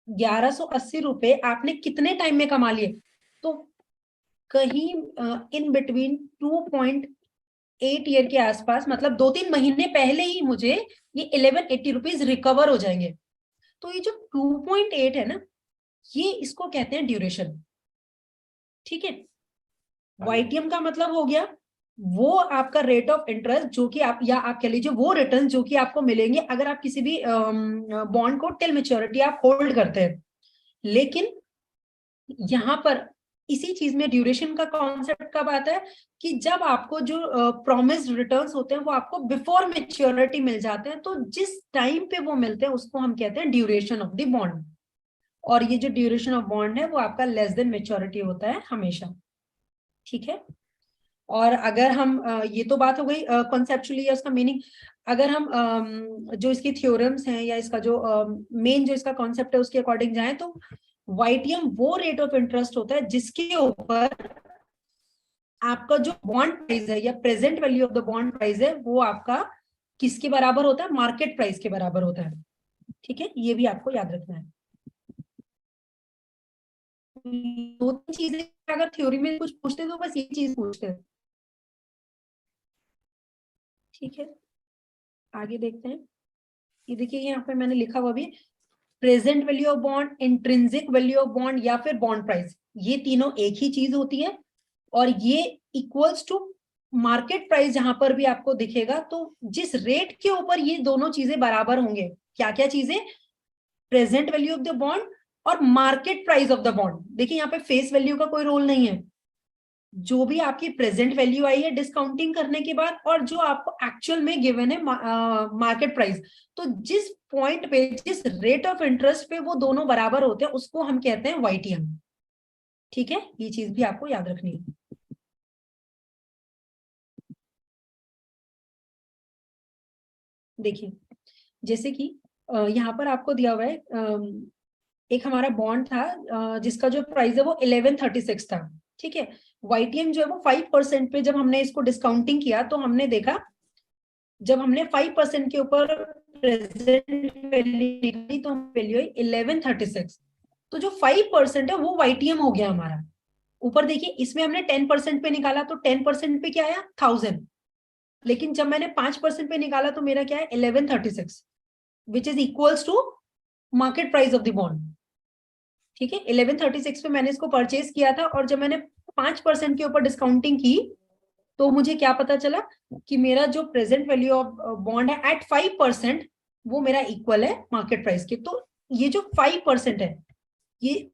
1180 रुपए आपने कितने टाइम में कमा लिए, तो कहीं इन बिटवीन 2.8 ईयर के आसपास, मतलब 2-3 महीने पहले ही मुझे ये 1180 रुपीज रिकवर हो जाएंगे। तो ये जो 2.8 है ना, ये इसको कहते हैं ड्यूरेशन, ठीक है। YTM का मतलब हो गया वो आपका रेट ऑफ इंटरेस्ट जो कि आप, या आप कह लीजिए वो रिटर्न जो कि आपको मिलेंगे अगर आप किसी भी बॉन्ड को टिल मैच्योरिटी आप होल्ड करते हैं। लेकिन यहाँ पर इसी चीज में ड्यूरेशन का कॉन्सेप्ट कब आता है, कि जब आपको जो प्रॉमिस्ड रिटर्न्स होते हैं वो आपको बिफोर मैच्योरिटी मिल जाते हैं, तो जिस टाइम पे वो मिलते हैं उसको हम कहते हैं ड्यूरेशन ऑफ द बॉन्ड। और ये जो ड्यूरेशन ऑफ बॉन्ड है वो आपका लेस देन मैच्योरिटी होता है हमेशा, ठीक है। और अगर हम ये तो बात हो गई कॉन्सेप्चुअली या उसका मीनिंग, अगर हम जो इसकी थ्योरम्स हैं या इसका जो मेन जो इसका कॉन्सेप्ट है उसके अकॉर्डिंग जाएं, तो YTM वो रेट ऑफ इंटरेस्ट होता है जिसके ऊपर आपका जो बॉन्ड प्राइस है या present value of the bond price है वो आपका किसके बराबर होता है, मार्केट प्राइस के बराबर होता है, ठीक है। ये भी आपको याद रखना है। 2-3 चीजें अगर थ्योरी में कुछ पूछते तो बस ये चीज पूछते हैं, ठीक है। आगे देखते हैं, ये देखिए यहाँ पे मैंने लिखा हुआ भी present value of bond, intrinsic value of bond या फिर बॉन्ड प्राइस, ये तीनों एक ही चीज होती है, और ये इक्वल्स टू मार्केट प्राइस जहां पर भी आपको दिखेगा, तो जिस रेट के ऊपर ये दोनों चीजें बराबर होंगे, क्या क्या चीजें, present value of the bond और market price of the bond. देखिए यहाँ पे फेस वैल्यू का कोई रोल नहीं है, जो भी आपकी प्रेजेंट वैल्यू आई है डिस्काउंटिंग करने के बाद और जो आपको एक्चुअल में गिवन है मार्केट प्राइस, तो जिस पॉइंट पे, जिस रेट ऑफ इंटरेस्ट पे वो दोनों बराबर होते हैं उसको हम कहते हैं YTM। ठीक है, ये चीज भी आपको याद रखनी है। देखिए जैसे कि यहाँ पर आपको दिया हुआ है एक हमारा बॉन्ड था जिसका जो प्राइस है वो 1136 था। ठीक है, YTM जो है वो 5% पे, जब हमने इसको डिस्काउंटिंग किया तो हमने देखा, जब हमने 5% के ऊपर प्रेजेंट वैल्यू निकाली तो वैल्यू है 1136। तो जो 5% है वो YTM हो गया हमारा। ऊपर देखिए इसमें हमने 10% पे निकाला तो 10% पे क्या आया 1000, लेकिन जब मैंने 5% पे निकाला तो मेरा क्या है 1136, which is equals to market price of the bond. ठीक है, 1136 पे मैंने इसको परचेज किया था और जब मैंने 5% के ऊपर डिस्काउंटिंग की तो मुझे क्या पता चला कि मेरा जो प्रेजेंट वैल्यू ऑफ बॉन्ड है एट 5% वो मेरा इक्वल है मार्केट प्राइस के। तो ये जो 5% है, ये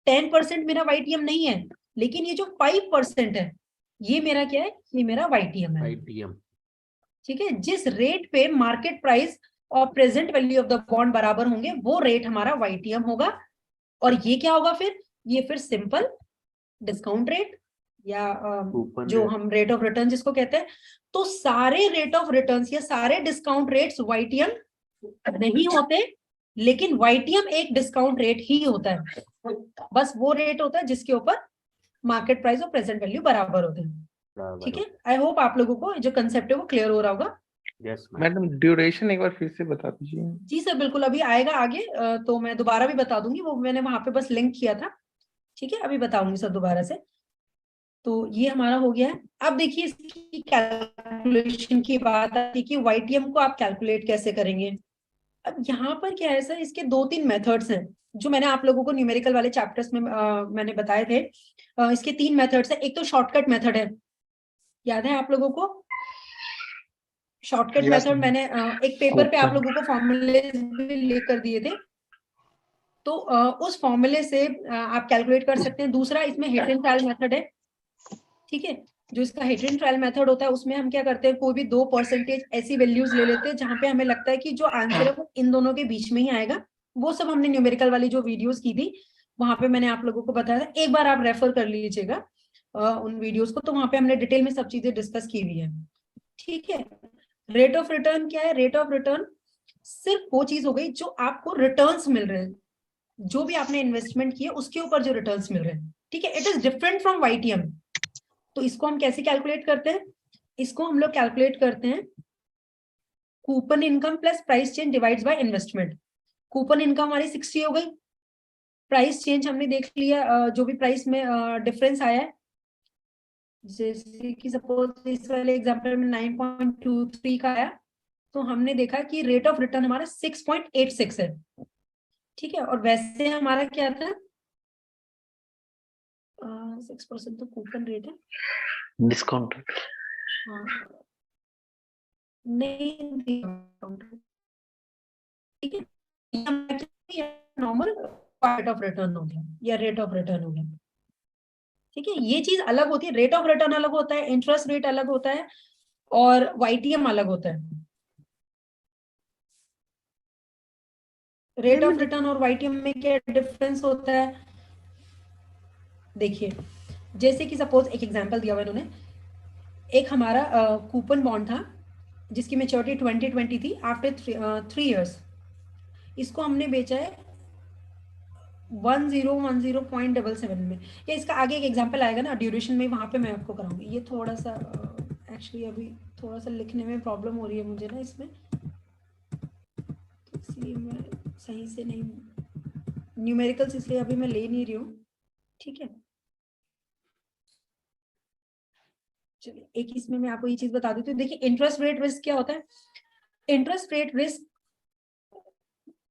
10% मेरा YTM नहीं है, लेकिन ये जो 5% है ये मेरा क्या है, ये मेरा YTM है। ठीक है, जिस रेट पे मार्केट प्राइस और present value of the bond बराबर होंगे वो रेट हमारा YTM होगा। और ये क्या होगा फिर, ये फिर सिंपल डिस्काउंट रेट या जो हम रेट ऑफ रिटर्न जिसको कहते हैं। तो सारे रेट ऑफ रिटर्न्स या सारे डिस्काउंट रेट्स YTM नहीं होते, लेकिन YTM एक डिस्काउंट रेट ही होता है। बस वो रेट होता है जिसके ऊपर मार्केट प्राइस और प्रेजेंट वैल्यू बराबर होते हैं। ठीक है, आई होप आप लोगों को जो कंसेप्ट है वो क्लियर हो रहा होगा। मैडम ड्यूरेशन एक बार फिर से बता दीजिए। जी सर बिल्कुल, अभी आएगा आगे तो मैं दोबारा भी बता दूंगी, वो मैंने वहां पे बस लिंक किया था। ठीक है, अभी बताऊंगी सर दोबारा से। तो ये हमारा हो गया है। अब देखिए इसकी कैलकुलेशन की बात आती है कि YTM को आप कैलकुलेट कैसे करेंगे। अब यहाँ पर क्या है सर, इसके 2-3 मेथड्स हैं जो मैंने आप लोगों को न्यूमेरिकल वाले चैप्टर्स में मैंने बताए थे। इसके 3 मेथड्स हैं। एक तो शॉर्टकट मेथड है, याद है आप लोगों को? शॉर्टकट मेथड मैंने एक पेपर पे आप लोगों को फॉर्मूले भी लेकर दिए थे, तो उस फॉर्मूले से आप कैलकुलेट कर सकते हैं। दूसरा इसमें हिट एंड ट्रायल मेथड है। ठीक है, जो इसका हिट एंड ट्रायल मेथड होता है उसमें हम क्या करते हैं, कोई भी 2% ऐसी वैल्यूज ले लेते हैं जहां पे हमें लगता है कि जो आंसर है वो इन दोनों के बीच में ही आएगा। वो सब हमने न्यूमेरिकल वाली जो वीडियोस की थी वहां पे मैंने आप लोगों को बताया था, एक बार आप रेफर कर लीजिएगा उन वीडियोस को, तो वहां पे हमने डिटेल में सब चीजें डिस्कस की हुई है। ठीक है, रेट ऑफ रिटर्न क्या है? रेट ऑफ रिटर्न सिर्फ वो चीज हो गई जो आपको रिटर्न्स मिल रहे हैं, जो भी आपने इन्वेस्टमेंट किया उसके ऊपर जो रिटर्न्स मिल रहे हैं। ठीक है, it is different from YTM। तो इसको हम कैसे कैलकुलेट करते हैं? इसको हम लोग कैलकुलेट करते हैं coupon income plus price change divides by investment. Coupon income हमारी 60 हो गई, प्राइस चेंज हमने देख लिया जो भी प्राइस में डिफरेंस आया है, जैसे कि सपोज इस वाले एग्जांपल में 9.23 का आया, तो हमने देखा कि रेट ऑफ रिटर्न हमारा 6.86 है। ठीक है, और वैसे हमारा क्या था 6% तो कूपन रेट है, डिस्काउंट नहीं। ठीक है, नॉर्मल रेट ऑफ रिटर्न हो गया या रेट ऑफ रिटर्न हो गया। ठीक है, ये चीज अलग होती है, रेट ऑफ रिटर्न अलग होता है, इंटरेस्ट रेट अलग होता है और YTM अलग होता है। रेट ऑफ रिटर्न और YTM में क्या डिफरेंस होता है? देखिए जैसे कि सपोज एक एग्जांपल दिया हुआ इन्होंने, एक हमारा कूपन बॉन्ड था जिसकी मैच्योरिटी 2020 थी, आफ्टर 3 इयर्स इसको हमने बेचा है 1010.77 में, या इसका आगे एक एग्जांपल आएगा ना ड्यूरेशन में, वहां पे मैं आपको कराऊंगी। ये थोड़ा सा एक्चुअली अभी थोड़ा सा लिखने में प्रॉब्लम हो रही है मुझे ना इसमें, तो इसलिए मैं सही से नहीं न्यूमेरिकल्स इसलिए अभी मैं ले नहीं रही हूँ। ठीक है, चलिए एक इसमें मैं आपको ये चीज बता देती हूँ। देखिए इंटरेस्ट रेट रिस्क क्या होता है? इंटरेस्ट रेट रिस्क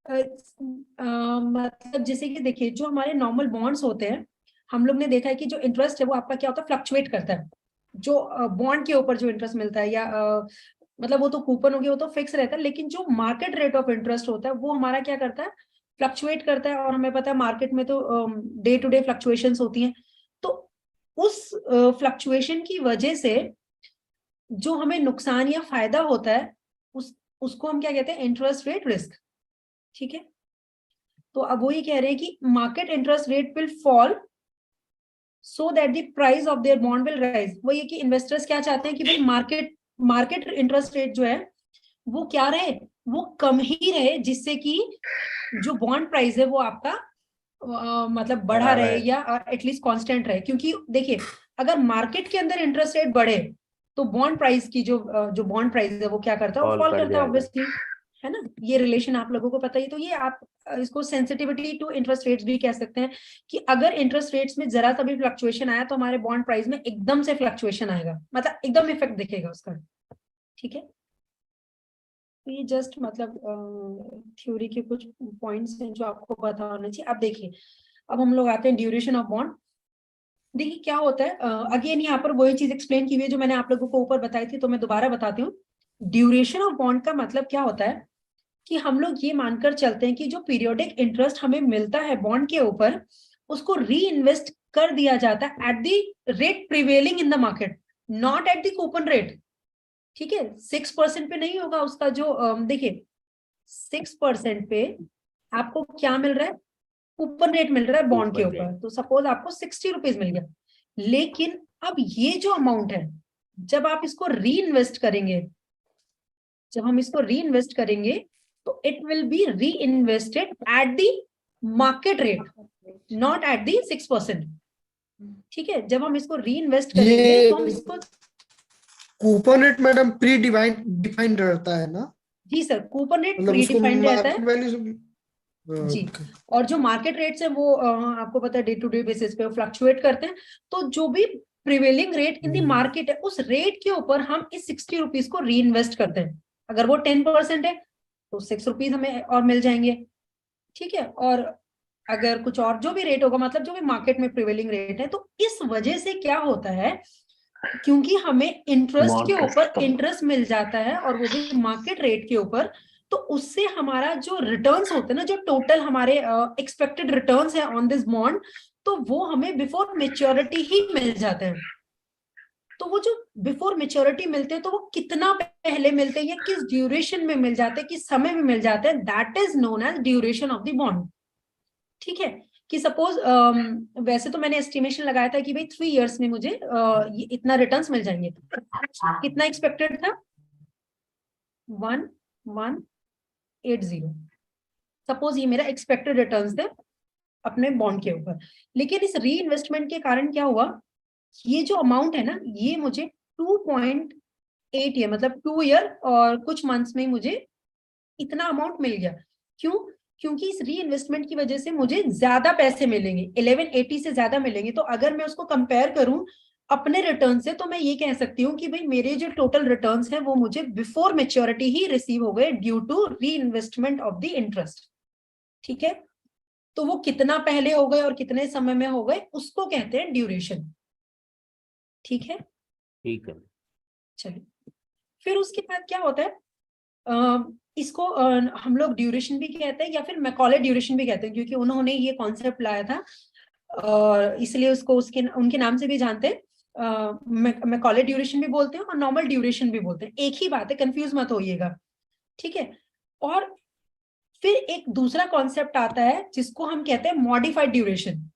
मतलब जैसे कि देखिए जो हमारे नॉर्मल बॉन्ड्स होते हैं, हम लोग ने देखा है कि जो इंटरेस्ट है वो आपका क्या होता है, फ्लक्चुएट करता है। जो बॉन्ड के ऊपर जो इंटरेस्ट मिलता है या मतलब वो तो कूपन हो गया, वो तो फिक्स रहता है, लेकिन जो मार्केट रेट ऑफ इंटरेस्ट होता है वो हमारा क्या करता है, फ्लक्चुएट करता है, और हमें पता है मार्केट में तो डे टू डे फ्लक्चुएशंस होती हैं, तो उस फ्लक्चुएशन की वजह से जो हमें नुकसान या फायदा होता है उसको हम क्या कहते हैं, इंटरेस्ट रेट रिस्क। ठीक है, तो अब वो ये कह रहे हैं कि market interest rate will fall so that the price of their bond will rise. वो ये कि इन्वेस्टर्स क्या चाहते हैं कि भाई मार्केट इंटरेस्ट रेट जो है वो क्या रहे, वो कम ही रहे, जिससे कि जो बॉन्ड प्राइस है वो आपका मतलब बढ़ा रहे या एटलीस्ट कांस्टेंट रहे। क्योंकि देखिए, अगर मार्केट के अंदर इंटरेस्ट रेट बढ़े तो बॉन्ड प्राइस की जो बॉन्ड प्राइस है वो क्या करता है, फॉल करता है ऑब्वियसली, है ना। ये रिलेशन आप लोगों को पता ही। तो ये आप इसको सेंसिटिविटी टू इंटरेस्ट रेट्स भी कह सकते हैं कि अगर इंटरेस्ट रेट्स में जरा सा भी फ्लक्चुएशन आया तो हमारे बॉन्ड प्राइस में एकदम से फ्लक्चुएशन आएगा, मतलब एकदम इफेक्ट दिखेगा उसका। ठीक है, तो ये जस्ट मतलब थ्योरी के कुछ पॉइंट्स हैं जो आपको पता होना चाहिए। अब देखिए, अब हम लोग आते हैं ड्यूरेशन ऑफ बॉन्ड। देखिए क्या होता है, अगेन यहाँ पर वही चीज एक्सप्लेन की हुई है जो मैंने आप लोगों को ऊपर बताई थी, तो मैं दोबारा बताती हूँ। ड्यूरेशन ऑफ बॉन्ड का मतलब क्या होता है कि हम लोग ये मानकर चलते हैं कि जो पीरियोडिक इंटरेस्ट हमें मिलता है बॉन्ड के ऊपर, उसको री इन्वेस्ट कर दिया जाता है at the rate prevailing in the market, not at the coupon rate. ठीक है, 6% पे नहीं होगा उसका जो देखिए 6% पे आपको क्या मिल रहा है, कूपन रेट मिल रहा है बॉन्ड के ऊपर। तो सपोज आपको 60 रुपीज मिल गया, लेकिन अब ये जो अमाउंट है जब आप इसको री इन्वेस्ट करेंगे, जब हम इसको री इन्वेस्ट करेंगे तो इट विल बी री invested at the market rate, not at the 6%। ठीक है, जब हम इसको री इन्वेस्ट करेंगे तो हम इसको coupon rate madam pre defined रहता है ना? जी सर, कूपन रेट मतलब प्री उसको डिफाइंड रहता है वैल्यू जी। और जो मार्केट रेट्स है वो आपको पता है डे टू डे बेसिस पे फ्लक्चुएट करते हैं। तो जो भी prevailing rate in the market है उस रेट के ऊपर हम इस 60 रुपीज को री इन्वेस्ट करते हैं। अगर वो 10% है तो 6 रुपीज हमें और मिल जाएंगे। ठीक है, और अगर कुछ और जो भी रेट होगा, मतलब जो भी मार्केट में प्रिवेलिंग रेट है, तो इस वजह से क्या होता है, क्योंकि हमें इंटरेस्ट के ऊपर इंटरेस्ट मिल जाता है और वो भी मार्केट रेट के ऊपर, तो उससे हमारा जो रिटर्न्स होते हैं ना, जो टोटल हमारे एक्सपेक्टेड रिटर्न्स है ऑन दिस बॉन्ड, तो वो हमें बिफोर मेच्योरिटी ही मिल जाते हैं। तो वो जो बिफोर मेच्योरिटी मिलते हैं तो वो कितना पहले मिलते हैं या किस ड्यूरेशन में मिल जाते हैं, किस समय में मिल जाते हैं, that is known as duration of the bond. ठीक है, कि सपोज वैसे तो मैंने एस्टिमेशन लगाया था कि भाई 3 इयर्स में मुझे ये इतना रिटर्न्स मिल जाएंगे। कितना एक्सपेक्टेड था, 1180। सपोज ये मेरा एक्सपेक्टेड रिटर्न्स थे अपने बॉन्ड के ऊपर। लेकिन इस री इन्वेस्टमेंट के कारण क्या हुआ, ये जो अमाउंट है ना, ये मुझे 2.8 ईयर मतलब 2 ईयर और कुछ मंथ्स में मुझे इतना अमाउंट मिल गया। क्यों? क्योंकि इस री इन्वेस्टमेंट की वजह से मुझे ज्यादा पैसे मिलेंगे, 1180 से ज्यादा मिलेंगे। तो अगर मैं उसको कंपेयर करूं अपने रिटर्न से, तो मैं ये कह सकती हूँ कि भाई मेरे जो टोटल रिटर्न्स हैं वो मुझे बिफोर मेच्योरिटी ही रिसीव हो गए due to reinvestment of the interest. ठीक है, तो वो कितना पहले हो गए और कितने समय में हो गए उसको कहते हैं ड्यूरेशन। ठीक है, ठीक है, चलिए फिर उसके बाद क्या होता है, इसको हम लोग ड्यूरेशन भी कहते हैं या फिर मैकॉले ड्यूरेशन भी कहते हैं, क्योंकि उन्होंने ये कॉन्सेप्ट लाया था और इसलिए उसको उनके नाम से भी जानते हैं। मैकॉले ड्यूरेशन भी बोलते हैं और नॉर्मल ड्यूरेशन भी बोलते हैं, एक ही बात है, कंफ्यूज मत होइएगा। ठीक है, और फिर एक दूसरा कॉन्सेप्ट आता है जिसको हम कहते हैं मॉडिफाइड ड्यूरेशन।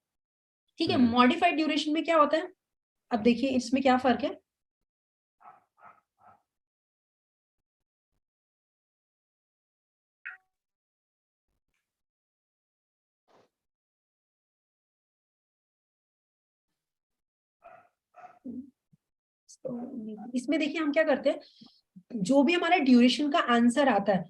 ठीक है, मॉडिफाइड ड्यूरेशन में क्या होता है, अब देखिए इसमें क्या फर्क है। इसमें देखिए हम क्या करते हैं, जो भी हमारा ड्यूरेशन का आंसर आता है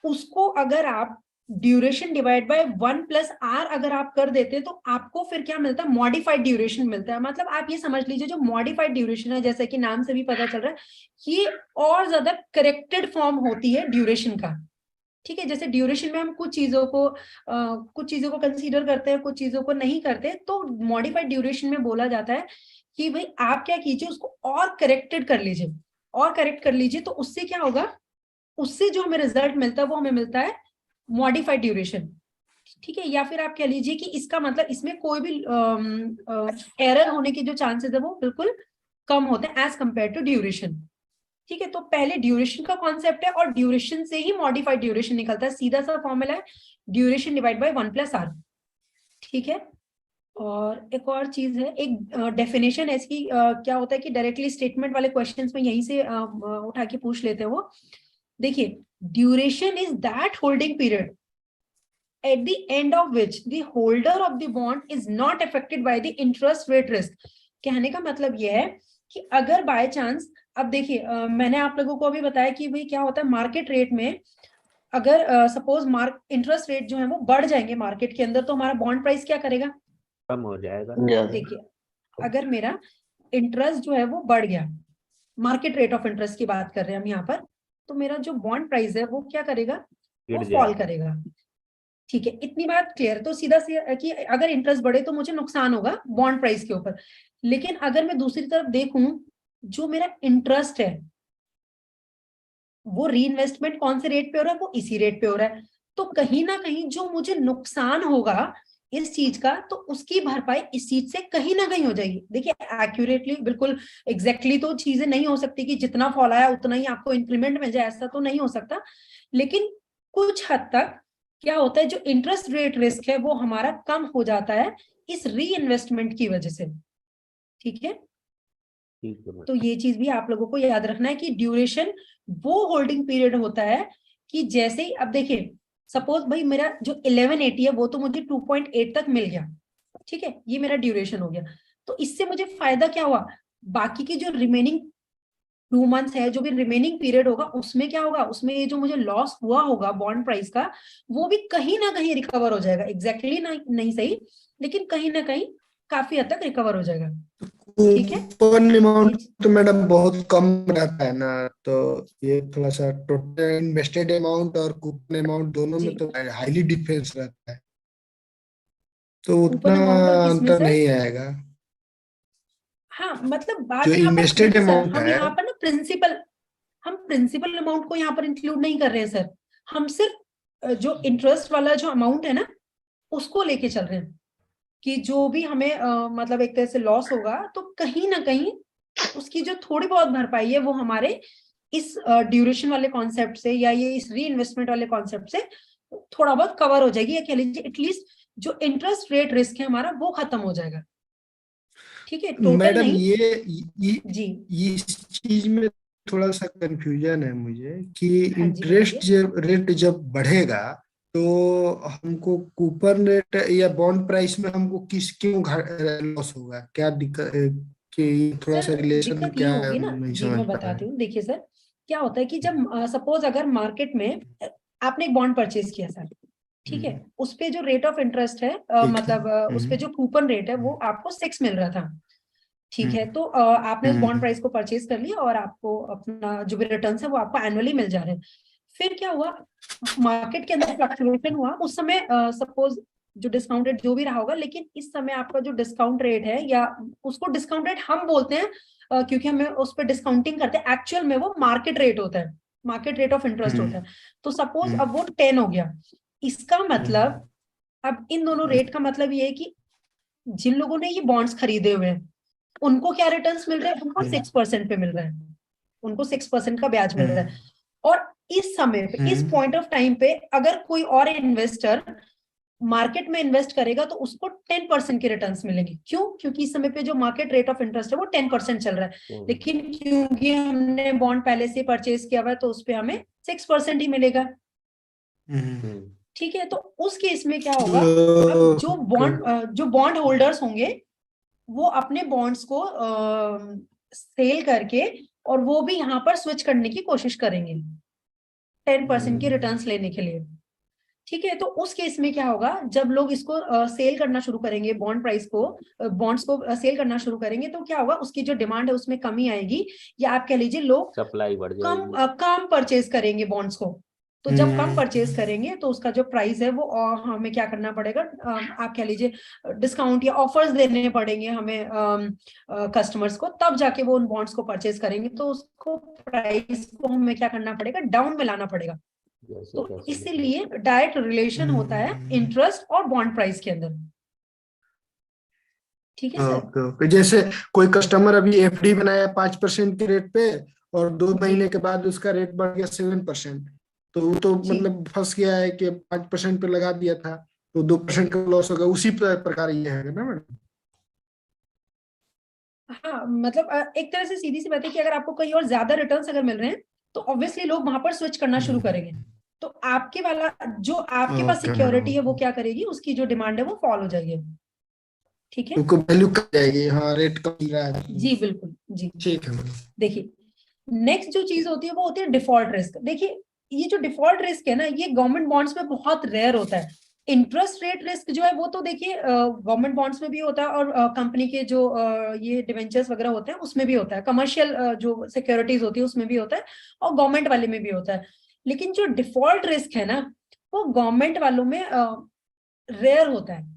उसको अगर आप ड्यूरेशन डिवाइड बाय 1 + r अगर आप कर देते हैं तो आपको फिर क्या मिलता है, मॉडिफाइड ड्यूरेशन मिलता है। मतलब आप ये समझ लीजिए जो मॉडिफाइड ड्यूरेशन है, जैसे कि नाम से भी पता चल रहा है, ये और ज्यादा करेक्टेड फॉर्म होती है ड्यूरेशन का। ठीक है, जैसे ड्यूरेशन में हम कुछ चीजों को कंसीडर करते हैं, कुछ चीजों को नहीं करते, तो मॉडिफाइड ड्यूरेशन में बोला जाता है कि भाई आप क्या कीजिए, उसको और करेक्टेड कर लीजिए, और करेक्ट कर लीजिए, तो उससे क्या होगा, उससे जो हमें रिजल्ट मिलता है वो हमें मिलता है मॉडिफाइड ड्यूरेशन। ठीक है, या फिर आप कह लीजिए कि इसका मतलब इसमें कोई भी एरर होने के जो चांसेस है वो बिल्कुल कम होते हैं एज कंपेयर टू ड्यूरेशन। ठीक है, तो पहले ड्यूरेशन का कॉन्सेप्ट है और ड्यूरेशन से ही मॉडिफाइड ड्यूरेशन निकलता है, सीधा सा फॉर्मूला है ड्यूरेशन डिवाइड बाय 1+r। ठीक है, और एक और चीज है, एक डेफिनेशन है इसकी, क्या होता है कि डायरेक्टली स्टेटमेंट वाले क्वेश्चंस में यहीं से उठा के पूछ लेते हैं वो। देखिए, duration is that holding period at the end of which the holder of the bond is not affected by the interest rate risk। कहने का मतलब यह है कि अगर बाय चांस, अब देखिए मैंने आप लोगों को अभी बताया कि भाई क्या होता है मार्केट रेट में, अगर सपोज इंटरेस्ट रेट जो है वो बढ़ जाएंगे मार्केट के अंदर, तो हमारा बॉन्ड प्राइस क्या करेगा, कम हो जाएगा। देखिए अगर मेरा इंटरेस्ट जो है वो बढ़ गया, मार्केट रेट ऑफ इंटरेस्ट की बात कर रहे हैं हम यहाँ पर, तो मेरा जो बॉन्ड प्राइस है वो क्या करेगा, वो फॉल करेगा। ठीक है, इतनी बात क्लियर। तो सीधा से कि अगर इंटरेस्ट बढ़े तो मुझे नुकसान होगा बॉन्ड प्राइस के ऊपर, लेकिन अगर मैं दूसरी तरफ देखूं, जो मेरा इंटरेस्ट है वो री इन्वेस्टमेंट कौन से रेट पे हो रहा है, वो इसी रेट पे हो रहा है, तो कहीं ना कहीं जो मुझे नुकसान होगा इस चीज का, तो उसकी भरपाई इस चीज से कहीं ना कहीं हो जाएगी। देखिए एक्यूरेटली बिल्कुल एग्जैक्टली तो चीजें नहीं हो सकती कि जितना फॉल आया उतना ही आपको इंक्रीमेंट मिल जाए, ऐसा तो नहीं हो सकता, लेकिन कुछ हद तक क्या होता है, जो इंटरेस्ट रेट रिस्क है वो हमारा कम हो जाता है इस री इन्वेस्टमेंट की वजह से। ठीक है, तो ये चीज भी आप लोगों को याद रखना है कि ड्यूरेशन वो होल्डिंग पीरियड होता है कि जैसे ही, अब देखिए सपोज भाई मेरा जो 1180 है वो तो मुझे 2.8 तक मिल गया, ठीक है, ये मेरा ड्यूरेशन हो गया, तो इससे मुझे फायदा क्या हुआ, बाकी की जो रिमेनिंग 2 मंथ्स है, जो भी रिमेनिंग पीरियड होगा उसमें क्या होगा, उसमें ये जो मुझे लॉस हुआ होगा बॉन्ड प्राइस का, वो भी कहीं ना कहीं रिकवर हो जाएगा। एग्जैक्टली नहीं सही, लेकिन कहीं ना कहीं काफी हद तक रिकवर हो जाएगा। ठीक है, कूपन अमाउंट तो मैडम बहुत कम रहता है ना, तो ये थोड़ा सा टोटल इन्वेस्टेड अमाउंट और कूपन अमाउंट दोनों में तो हाईली डिफरेंस रहता है, तो उतना अंतर नहीं आएगा। हाँ, मतलब बात जो यहाँ पर इन्वेस्टेड देखिए सर, अमाउंट हम है, यहाँ पर ना हम प्रिंसिपल अमाउंट को यहाँ पर इंक्लूड नहीं कर रहे हैं सर, हम सिर्फ जो इंटरेस्ट वाला जो अमाउंट है ना उसको लेके चल रहे हैं कि जो भी हमें मतलब एक तरह से लॉस होगा, तो कहीं ना कहीं उसकी जो थोड़ी बहुत भरपाई है वो हमारे इस ड्यूरेशन वाले कॉन्सेप्ट से या ये इस री इन्वेस्टमेंट वाले कॉन्सेप्ट से थोड़ा बहुत कवर हो जाएगी, या कह लीजिए एटलीस्ट जो इंटरेस्ट रेट रिस्क है हमारा वो खत्म हो जाएगा। ठीक है, टोटल मैडम नहीं। ये इस चीज में थोड़ा सा कंफ्यूजन है मुझे कि हाँ इंटरेस्ट रेट जब बढ़ेगा तो हमको कूपन रेट या बॉन्ड प्राइस में हमको क्यों लॉस होगा, क्या दिक्कत कि थोड़ा सा रिलेशन दिक्कत क्या ये होगी ना नहीं जी, समझ मैं पा बताती हूँ। देखिए सर, क्या होता है कि जब सपोज अगर मार्केट में आपने एक बॉन्ड परचेज किया सर, ठीक है, उस पे जो रेट ऑफ इंटरेस्ट है मतलब उस पे जो कूपन रेट है वो आपको 6 मिल रहा था। ठीक है, तो आपने उस बॉन्ड प्राइस को परचेज कर लिया और आपको अपना जो भी रिटर्न है वो आपको एनुअली मिल जा रहे हैं। फिर क्या हुआ, मार्केट के अंदर फ्लक्चुएशन हुआ, उस समय सपोज जो डिस्काउंट रेट जो भी रहा होगा, लेकिन इस समय आपका जो डिस्काउंट रेट है, या उसको डिस्काउंट रेट हम बोलते हैं क्योंकि हमें उस पर डिस्काउंटिंग करते हैं, एक्चुअल में वो मार्केट रेट होता है, मार्केट रेट ऑफ इंटरेस्ट होता है। तो सपोज अब वो 10 हो गया, इसका मतलब अब इन दोनों रेट का मतलब ये है कि जिन लोगों ने ये बॉन्ड्स खरीदे हुए हैं उनको क्या रिटर्न्स मिल रहे हैं, उनको 6% पे मिल रहा है, उनको 6% का ब्याज मिल रहा है। और इस समय पे इस पॉइंट ऑफ टाइम पे अगर कोई और इन्वेस्टर मार्केट में इन्वेस्ट करेगा तो उसको 10% के रिटर्न्स मिलेंगे। क्यों? क्योंकि इस समय पे जो मार्केट रेट ऑफ इंटरेस्ट है वो 10% चल रहा है, लेकिन क्योंकि हमने बॉन्ड पहले से परचेज किया हुआ है तो उस पर हमें 6% ही मिलेगा। ठीक है, तो उस केस में क्या होगा, अब जो बॉन्ड होल्डर्स होंगे वो अपने बॉन्ड्स को सेल करके और वो भी यहाँ पर स्विच करने की कोशिश करेंगे 10% की रिटर्न्स लेने के लिए। ठीक है, तो उस केस में क्या होगा, जब लोग इसको सेल करना शुरू करेंगे, बॉन्ड्स को सेल करना शुरू करेंगे, तो क्या होगा, उसकी जो डिमांड है उसमें कमी आएगी, या आप कह लीजिए लोग सप्लाई बढ़ जाएगी, कम परचेज करेंगे बॉन्ड्स को। तो जब कम परचेज करेंगे तो उसका जो प्राइस है वो हमें क्या करना पड़ेगा, आप कह लीजिए डिस्काउंट या ऑफर्स देने पड़ेंगे हमें कस्टमर्स को, तब जाके वो उन बॉन्ड्स को परचेज करेंगे। तो उसको प्राइस को हमें क्या करना पड़ेगा, डाउन में लाना पड़ेगा। तो इसीलिए डायरेक्ट रिलेशन होता है इंटरेस्ट और बॉन्ड प्राइस के अंदर। ठीक है सर। Okay okay. जैसे कोई कस्टमर अभी एफडी बनाया 5% के रेट पे और 2 महीने के बाद उसका रेट बढ़ गया 7%, तो वो तो मतलब फंस गया है कि 5% पे लगा दिया था तो 2% का लॉस होगा। उसी प्रकार ये है ना मैडम? हाँ मतलब एक तरह से सीधी सी बात है कि अगर आपको कहीं और ज्यादा रिटर्न्स अगर मिल रहे हैं तो ऑब्वियसली लोग वहां पर स्विच करना शुरू करेंगे। तो आपके वाला जो आपके पास सिक्योरिटी है वो क्या करेगी, उसकी जो डिमांड है वो फॉल हो जाएगी। ठीक है, उनको वैल्यू कम जाएगी। हाँ, रेट कम मिल रहा है। जी बिल्कुल जी। ठीक है मैडम। देखिए नेक्स्ट जो चीज होती है वो होती है डिफॉल्ट रिस्क। देखिए ये जो डिफॉल्ट रिस्क है ना, ये गवर्नमेंट बॉन्ड्स में बहुत रेयर होता है। इंटरेस्ट रेट रिस्क जो है वो तो देखिए गवर्नमेंट बॉन्ड्स में भी होता है और कंपनी के जो ये डिवेंचर्स वगैरह होते हैं उसमें भी होता है, कमर्शियल जो सिक्योरिटीज होती है उसमें भी होता है और गवर्नमेंट वाले में भी होता है। लेकिन जो डिफॉल्ट रिस्क है ना वो गवर्नमेंट वालों में रेयर होता है।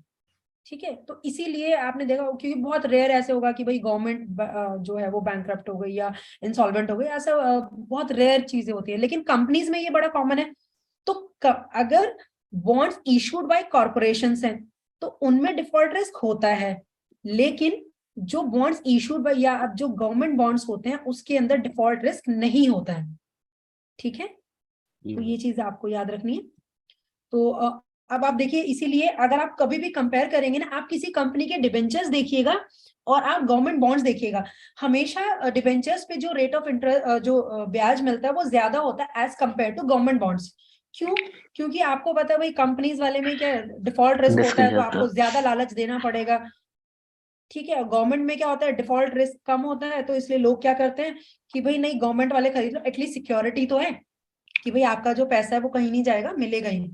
ठीक है, तो इसीलिए आपने देखा क्योंकि बहुत रेयर ऐसे होगा कि भाई गवर्नमेंट जो है वो बैंकरप्ट हो गई या इंसॉल्वेंट हो गई, ऐसा बहुत रेयर चीजें होती है। लेकिन कंपनीज में ये बड़ा कॉमन है। तो अगर बॉन्ड्स इशूड बाय कॉर्पोरेशंस हैं तो उनमें डिफॉल्ट रिस्क होता है, लेकिन जो बॉन्ड्स इशूड बाय या अब जो गवर्नमेंट बॉन्ड्स होते हैं उसके अंदर डिफॉल्ट रिस्क नहीं होता है। ठीक है, तो ये चीज आपको याद रखनी है। तो अब आप देखिए, इसीलिए अगर आप कभी भी कंपेयर करेंगे ना, आप किसी कंपनी के डिबेंचर्स देखिएगा और आप गवर्नमेंट बॉन्ड्स देखिएगा, हमेशा डिबेंचर्स पे जो रेट ऑफ इंटरेस्ट जो ब्याज मिलता है वो ज्यादा होता है as compare to government bonds. क्यों? क्योंकि आपको पता है भाई कंपनीज वाले में क्या डिफॉल्ट रिस्क होता है तो आपको ज्यादा लालच देना पड़ेगा। ठीक है, गवर्नमेंट में क्या होता है डिफॉल्ट रिस्क कम होता है, तो इसलिए लोग क्या करते हैं कि भाई नहीं गवर्नमेंट वाले खरीद लो, एटलीस्ट सिक्योरिटी तो है कि भाई आपका जो पैसा है वो कहीं नहीं जाएगा, मिलेगा ही।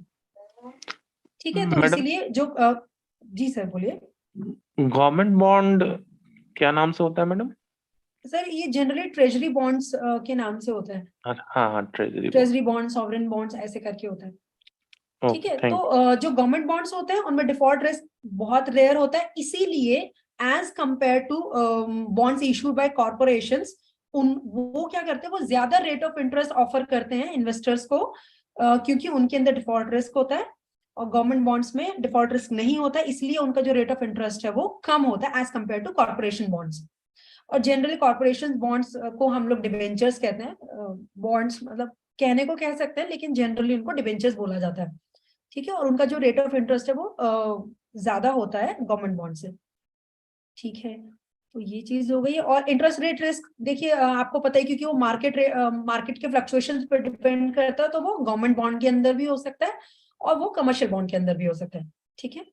ठीक है, तो इसीलिए जो जी सर बोलिए। गवर्नमेंट बॉन्ड क्या नाम से होता है मैडम? सर ये जनरली ट्रेजरी बॉन्ड्स के नाम से होता है। हाँ हाँ, ट्रेजरी बॉन्ड, सॉवरेन बॉन्ड्स ऐसे करके होता है। ठीक है, thank तो जो गवर्नमेंट बॉन्ड्स होते हैं उनमें डिफॉल्ट रिस्क बहुत रेयर होता है, इसीलिए as compare to bonds issued by corporations वो क्या करते हैं, वो ज्यादा रेट ऑफ इंटरेस्ट ऑफर करते हैं इन्वेस्टर्स को, क्योंकि उनके अंदर डिफॉल्ट रिस्क होता है और गवर्नमेंट बॉन्ड्स में डिफॉल्ट रिस्क नहीं होता है, इसलिए उनका जो रेट ऑफ इंटरेस्ट है वो कम होता है as compare to corporation bonds. और जनरली कॉर्पोरेशन बॉन्ड्स को हम लोग डिबेंचर्स कहते हैं। बॉन्ड्स मतलब कहने को कह सकते हैं, लेकिन जनरली उनको डिबेंचर्स बोला जाता है। ठीक है, और उनका जो रेट ऑफ इंटरेस्ट है वो ज्यादा होता है गवर्नमेंट बॉन्ड से। ठीक है, तो ये चीज हो गई। और इंटरेस्ट रेट रिस्क देखिए आपको पता है, क्योंकि वो मार्केट के फ्लक्चुएशंस पर डिपेंड करता है, तो वो गवर्नमेंट बॉन्ड के अंदर भी हो सकता है और वो कमर्शियल बॉन्ड के अंदर भी हो सकता है। ठीक है,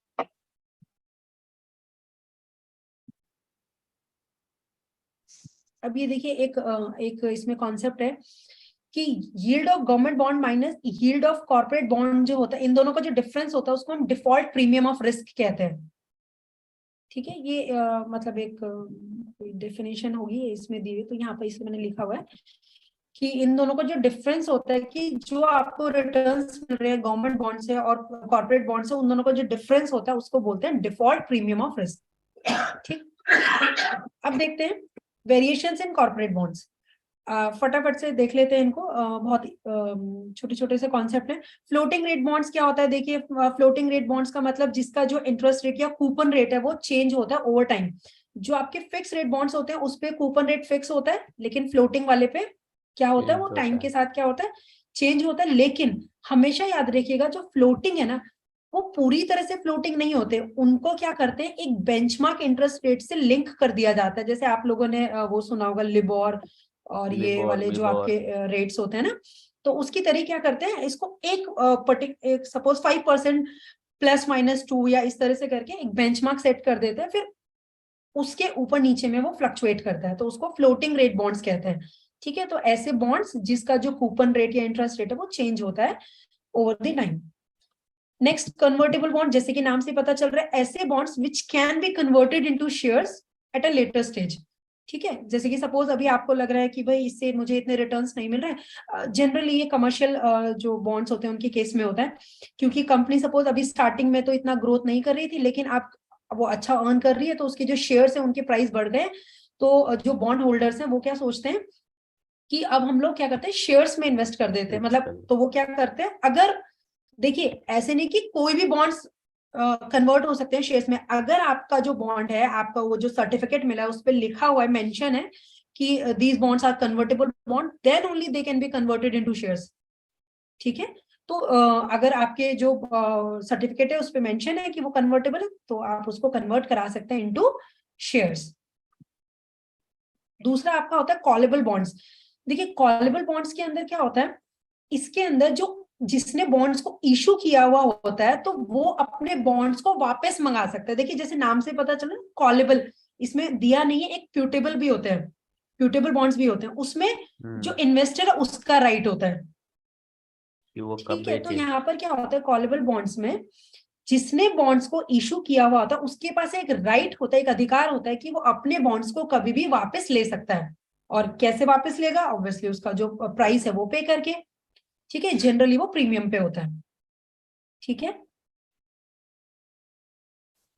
अब ये देखिए एक इसमें कॉन्सेप्ट है कि yield of government bond minus yield of corporate bond जो होता है, इन दोनों का जो डिफरेंस होता है उसको हम डिफॉल्ट प्रीमियम ऑफ रिस्क कहते हैं। ठीक है, ये मतलब एक डेफिनेशन होगी इसमें दी हुई, तो यहाँ पर इसे मैंने लिखा हुआ है कि इन दोनों का जो डिफरेंस होता है कि जो आपको रिटर्न्स मिल रहे हैं गवर्नमेंट बॉन्ड से और कॉर्पोरेट बॉन्ड से, उन दोनों का जो डिफरेंस होता है उसको बोलते हैं डिफॉल्ट प्रीमियम ऑफ रिस्क। ठीक, अब देखते हैं वेरिएशंस इन कॉर्पोरेट बॉन्ड्स। फटाफट से देख लेते हैं इनको, बहुत छोटे छोटे से कॉन्सेप्ट है। फ्लोटिंग रेट बॉन्ड्स क्या होता है? देखिए फ्लोटिंग रेट बॉन्ड्स का मतलब जिसका जो इंटरेस्ट रेट या कूपन रेट है वो चेंज होता है ओवर टाइम। जो आपके फिक्स रेट बॉन्ड्स होते हैं उस पे कूपन रेट फिक्स होता है, लेकिन फ्लोटिंग वाले पे क्या होता है, वो टाइम के साथ क्या होता है, चेंज होता है। लेकिन हमेशा याद रखिएगा जो फ्लोटिंग है ना, वो पूरी तरह से फ्लोटिंग नहीं होते, उनको क्या करते हैं एक बेंचमार्क इंटरेस्ट रेट से लिंक कर दिया जाता है। जैसे आप लोगों ने वो सुना होगा लिबोर और ये वाले जो आपके रेट्स होते हैं ना, तो उसकी तरह क्या करते हैं इसको एक सपोज 5% +-2 या इस तरह से करके एक बेंचमार्क सेट कर देते हैं, फिर उसके ऊपर नीचे में वो फ्लक्चुएट करता है, तो उसको फ्लोटिंग रेट बॉन्ड्स कहते हैं। ठीक है, तो ऐसे बॉन्ड्स जिसका जो कूपन रेट या इंटरेस्ट रेट है वो चेंज होता है over the time. Next convertible bond, जैसे कि नाम से पता चल रहा है, ऐसे bonds which can be converted into shares at a later stage. ठीक है, जैसे कि सपोज अभी आपको लग रहा है कि भाई इससे मुझे इतने रिटर्न्स नहीं मिल रहे, जनरली ये कमर्शियल जो बॉन्ड्स होते हैं उनके केस में होता है, क्योंकि कंपनी सपोज अभी स्टार्टिंग में तो इतना ग्रोथ नहीं कर रही थी, लेकिन आप वो अच्छा अर्न कर रही है, तो उसके जो शेयर्स है उनके प्राइस बढ़ गए, तो जो बॉन्ड होल्डर्स हैं वो क्या सोचते हैं कि अब हम लोग क्या करते हैं, शेयर्स में इन्वेस्ट कर देते हैं। मतलब तो वो क्या करते हैं, अगर देखिए ऐसे नहीं कि कोई भी बॉन्ड्स कन्वर्ट हो सकते हैं शेयर्स में। अगर आपका जो बॉन्ड है, आपका वो जो सर्टिफिकेट मिला है, उस पर लिखा हुआ है, मेंशन है कि these bonds are convertible bond, then only they can be converted into shares. ठीक है, तो अगर आपके जो सर्टिफिकेट है उस पे मेंशन है कि वो कन्वर्टेबल है, तो आप उसको कन्वर्ट करा सकते हैं इनटू शेयर्स। दूसरा आपका होता है कॉलेबल बॉन्ड्स। देखिए कॉलेबल बॉन्ड्स के अंदर क्या होता है, इसके अंदर जो जिसने बॉन्ड्स को इशू किया हुआ होता है, तो वो अपने बॉन्ड्स को वापस मंगा सकता है। देखिए जैसे नाम से पता चला कॉलेबल, इसमें दिया नहीं है, एक प्यूटेबल भी होते हैं, प्यूटेबल बॉन्ड्स भी होते हैं, उसमें जो इन्वेस्टर है उसका राइट होता है। ठीक है, तो यहाँ पर क्या होता है, कॉलेबल बॉन्ड्स में जिसने बॉन्ड्स को इशू किया हुआ होता है उसके पास एक राइट होता है, एक अधिकार होता है कि वो अपने बॉन्ड्स को कभी भी वापस ले सकता है। और कैसे वापस लेगा, ऑब्वियसली उसका जो प्राइस है वो पे करके। ठीक है, जनरली वो प्रीमियम पे होता है। ठीक है,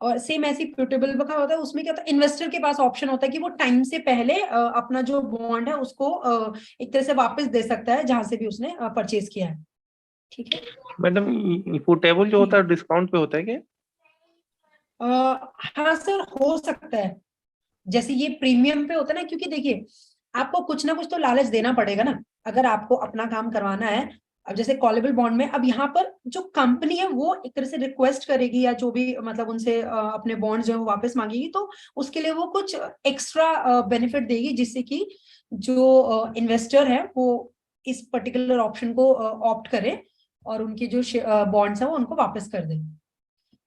और सेम ऐसी प्यूटेबल का होता है, उसमें क्या होता है, इन्वेस्टर के पास ऑप्शन होता है कि वो टाइम से पहले अपना जो बॉन्ड है उसको एक तरह से वापस दे सकता है जहां से भी उसने परचेज किया है। ठीक है मैडम, पुटेबल जो होता है डिस्काउंट पे होता है क्या? हाँ सर, हो सकता है। जैसे ये प्रीमियम पे होता है ना, क्योंकि देखिए आपको कुछ ना कुछ तो लालच देना पड़ेगा ना, अगर आपको अपना काम करवाना है। अब जैसे कॉलेबल बॉन्ड में, अब यहाँ पर जो कंपनी है वो एक तरह से रिक्वेस्ट करेगी, या जो भी मतलब उनसे अपने बॉन्ड जो है वो वापस मांगेगी, तो उसके लिए वो कुछ एक्स्ट्रा बेनिफिट देगी, जिससे कि जो इन्वेस्टर है वो इस पर्टिकुलर ऑप्शन को ऑप्ट करे और उनके जो बॉन्ड्स है वो उनको वापस कर दे।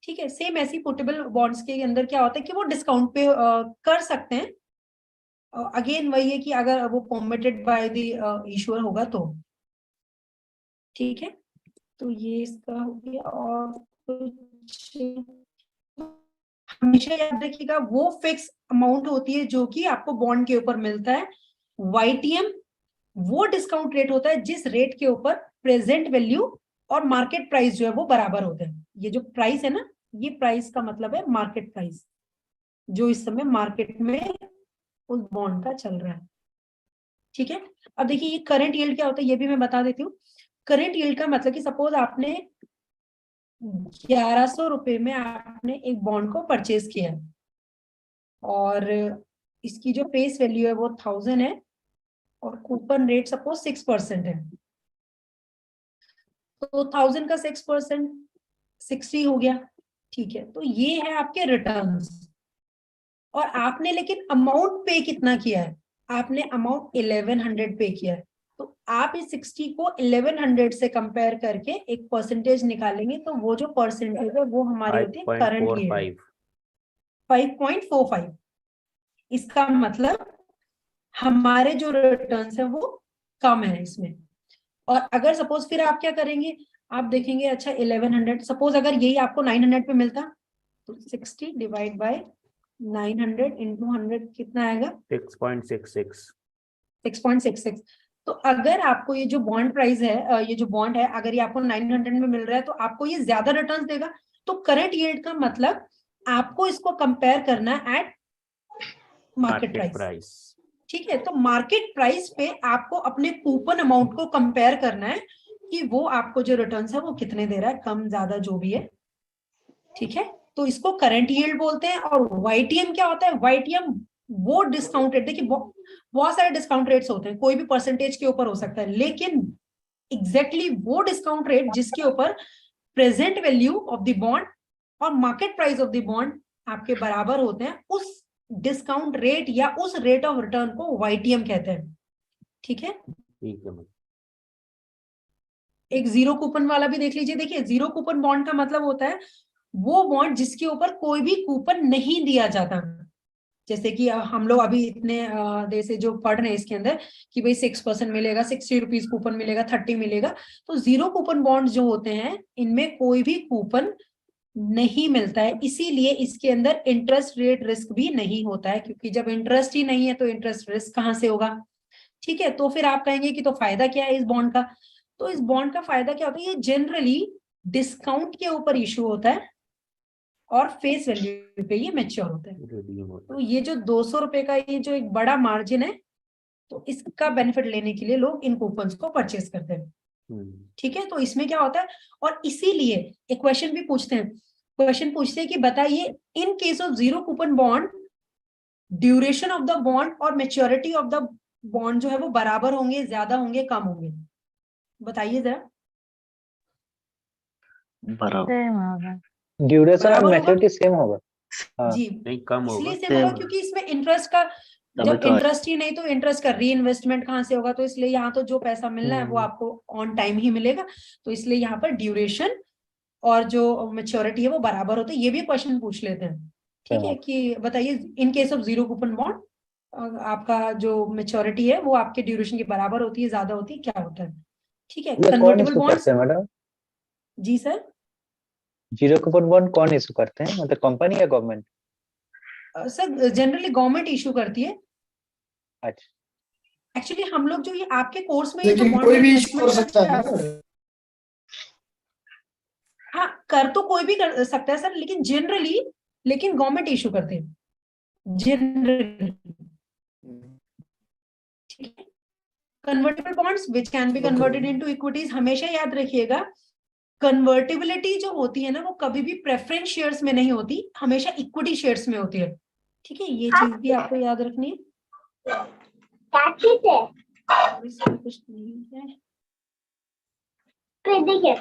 ठीक है, सेम ऐसी पोर्टेबल बॉन्ड्स के अंदर क्या होता है कि वो डिस्काउंट पे कर सकते हैं। अगेन वही है कि अगर वो परमिटेड बाय द इशूअर होगा तो। ठीक है, तो ये इसका हो गया। और कुछ हमेशा याद रखिएगा, वो फिक्स अमाउंट होती है जो कि आपको बॉन्ड के ऊपर मिलता है। YTM वो डिस्काउंट रेट होता है जिस रेट के ऊपर प्रेजेंट वैल्यू और मार्केट प्राइस जो है वो बराबर होते हैं। ये जो प्राइस है ना, ये प्राइस का मतलब है मार्केट प्राइस, जो इस समय मार्केट में उस बॉन्ड का चल रहा है। ठीक है, अब देखिए ये करंट यील्ड क्या होता है, ये भी मैं बता देती हूँ। करंट यील्ड का मतलब कि सपोज आपने 1100 रुपए में आपने एक बॉन्ड को परचेज किया है, और इसकी जो फेस वैल्यू है वो 1000 है, और कूपन रेट सपोज 6% है, तो 1000 का 6% 60 हो गया। ठीक है, तो ये है आपके रिटर्न्स। और आपने लेकिन अमाउंट पे कितना किया है, आपने अमाउंट 1100 पे किया है, तो आप इस 60 को 1100 से कंपेयर करके एक परसेंटेज निकालेंगे, तो वो जो परसेंटेज है वो हमारी होती है करंट यील्ड, 5.45। इसका मतलब हमारे जो रिटर्न्स है वो कम है इसमें। और अगर सपोज फिर आप क्या करेंगे, आप देखेंगे अच्छा 1100, सपोज अगर यही आपको 900 पे मिलता, तो 60 डिवाइड बाय 900 इंटू 100 कितना आएगा, 6.66। 6.66। तो अगर आपको ये जो बॉन्ड प्राइस है, ये जो बॉन्ड है, अगर ये आपको 900 में मिल रहा है, तो आपको ये ज्यादा रिटर्न्स देगा। तो करंट यील्ड का मतलब आपको इसको कंपेयर करना है एट मार्केट प्राइस। ठीक है, तो मार्केट प्राइस पे आपको अपने कूपन अमाउंट को कंपेयर करना है कि वो आपको जो रिटर्न्स है वो कितने दे रहा है, कम ज्यादा जो भी है। ठीक है, तो इसको करंट यील्ड बोलते हैं। और YTM क्या होता है, YTM वो डिस्काउंट रेट, देखिए बहुत सारे डिस्काउंट रेट्स होते हैं, कोई भी परसेंटेज के ऊपर हो सकता है, लेकिन एग्जैक्टली वो डिस्काउंट रेट जिसके ऊपर present value of the bond और market price of the bond आपके बराबर होते हैं, उस डिस्काउंट रेट या उस रेट ऑफ रिटर्न को YTM कहते हैं। ठीक है, एक जीरो कूपन वाला भी देख लीजिए। देखिए जीरो कूपन बॉन्ड का मतलब होता है वो बॉन्ड जिसके ऊपर कोई भी कूपन नहीं दिया जाता। जैसे कि हम लोग अभी इतने देर से जो पढ़ रहे हैं इसके अंदर कि भाई 6% मिलेगा, 60 रुपीज कूपन मिलेगा, 30 मिलेगा। तो जीरो कूपन बॉन्ड जो होते हैं इनमें कोई भी कूपन नहीं मिलता है, इसीलिए इसके अंदर इंटरेस्ट रेट रिस्क भी नहीं होता है, क्योंकि जब इंटरेस्ट ही नहीं है तो इंटरेस्ट रिस्क कहाँ से होगा। ठीक है, तो फिर आप कहेंगे कि तो फायदा क्या है इस बॉन्ड का। तो इस बॉन्ड का फायदा क्या होता है, ये जनरली डिस्काउंट के ऊपर इशू होता है और फेस वैल्यू पे ये मैच्योर होता है। तो ये जो 200 रुपए का ये जो एक बड़ा मार्जिन है, तो इसका बेनिफिट लेने के लिए लोग इन कूपन्स को परचेज करते हैं। ठीक है, तो इसमें क्या होता है, और इसीलिए एक क्वेश्चन भी पूछते हैं, क्वेश्चन पूछते हैं कि बताइए in case of zero coupon bond duration of the bond और मेच्योरिटी ऑफ द बॉन्ड जो है वो बराबर होंगे, ज्यादा होंगे, कम होंगे, बताइए जरा। बराबर। ड्यूरेशन और बराबर होगा? मैच्योरिटी सेम होगा। हाँ। जी, नहीं कम होगा। इसलिए सेम होगा क्योंकि इसमें इंटरेस्ट का, जब इंटरेस्ट ही नहीं तो इंटरेस्ट का री इन्वेस्टमेंट कहाँ से होगा, तो इसलिए यहाँ तो जो पैसा मिलना है वो आपको ऑन टाइम ही मिलेगा, तो इसलिए यहाँ पर ड्यूरेशन और जो मेच्योरिटी है वो बराबर होते हैं। ये भी क्वेश्चन पूछ लेते हैं, ठीक है, कि बताइए in case of zero coupon bond आपका जो मेच्योरिटी है वो आपके ड्यूरेशन के बराबर होती है, ज्यादा होती है, क्या होता है। ठीक है, कन्वर्टेबल बॉन्ड्स। मैडम जी सर, जीरो कूपन बॉन्ड कौन इशू करते हैं, मतलब कंपनी या government? Sir generally government issue करती है। अच्छा, एक्चुअली हम लोग जो ये आपके कोर्स में ये जो लेकिन bond कोई भी investment कर सकता है करते हैं, ना। हाँ कर तो कोई भी कर सकता है सर, लेकिन जनरली लेकिन गवर्नमेंट इशू करते हैं जनरली। ठीक है, convertible bonds which can be converted into equities. हमेशा याद रखिएगा कन्वर्टेबिलिटी जो होती है ना वो कभी भी प्रेफरेंस शेयर्स में नहीं होती, हमेशा इक्विटी शेयर्स में होती है। ठीक है, ये चीज भी आपको याद रखनी है। इसमें कुछ नहीं है। ठीक है,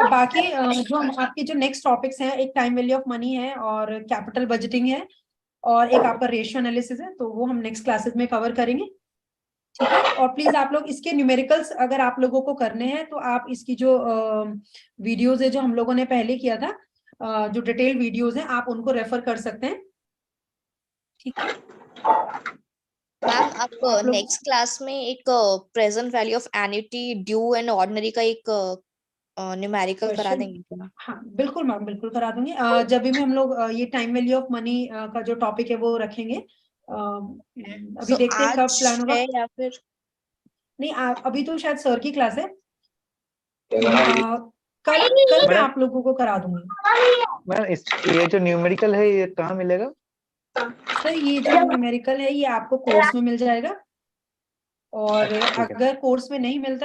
बाकी जो आपके जो नेक्स्ट टॉपिक्स हैं, एक टाइम वैल्यू ऑफ मनी है और कैपिटल बजटिंग है और एक आपका रेशियो एनालिसिस है, तो वो हम नेक्स्ट क्लासेस में कवर करेंगे। ठीक है, और प्लीज आप लोग इसके न्यूमेरिकल्स अगर आप लोगों को करने हैं तो आप इसकी जो वीडियोज है जो हम लोगों ने पहले किया था, जो डिटेल वीडियोज हैं आप उनको रेफर कर सकते हैं। ठीक है मैम, आप नेक्स्ट क्लास में एक present value of annuity, due and ordinary का एक न्यूमेरिकल करा देंगे क्या? हाँ बिल्कुल मैम, बिल्कुल करा दूंगी। जब भी हम लोग ये टाइम वैल्यू ऑफ मनी का जो टॉपिक है वो रखेंगे, अभी देखते हैं कब प्लान होगा। या फिर नहीं अभी तो शायद सर की क्लास है, कल मैं आप लोगों को करा दूंगी। मैम ये जो न्यूमेरिकल है ये कहाँ मिलेगा? सर ये जो न्यूमेरिकल है ये आपको कोर्स में मिल जाएगा, और अगर कोर्स में नहीं मिलता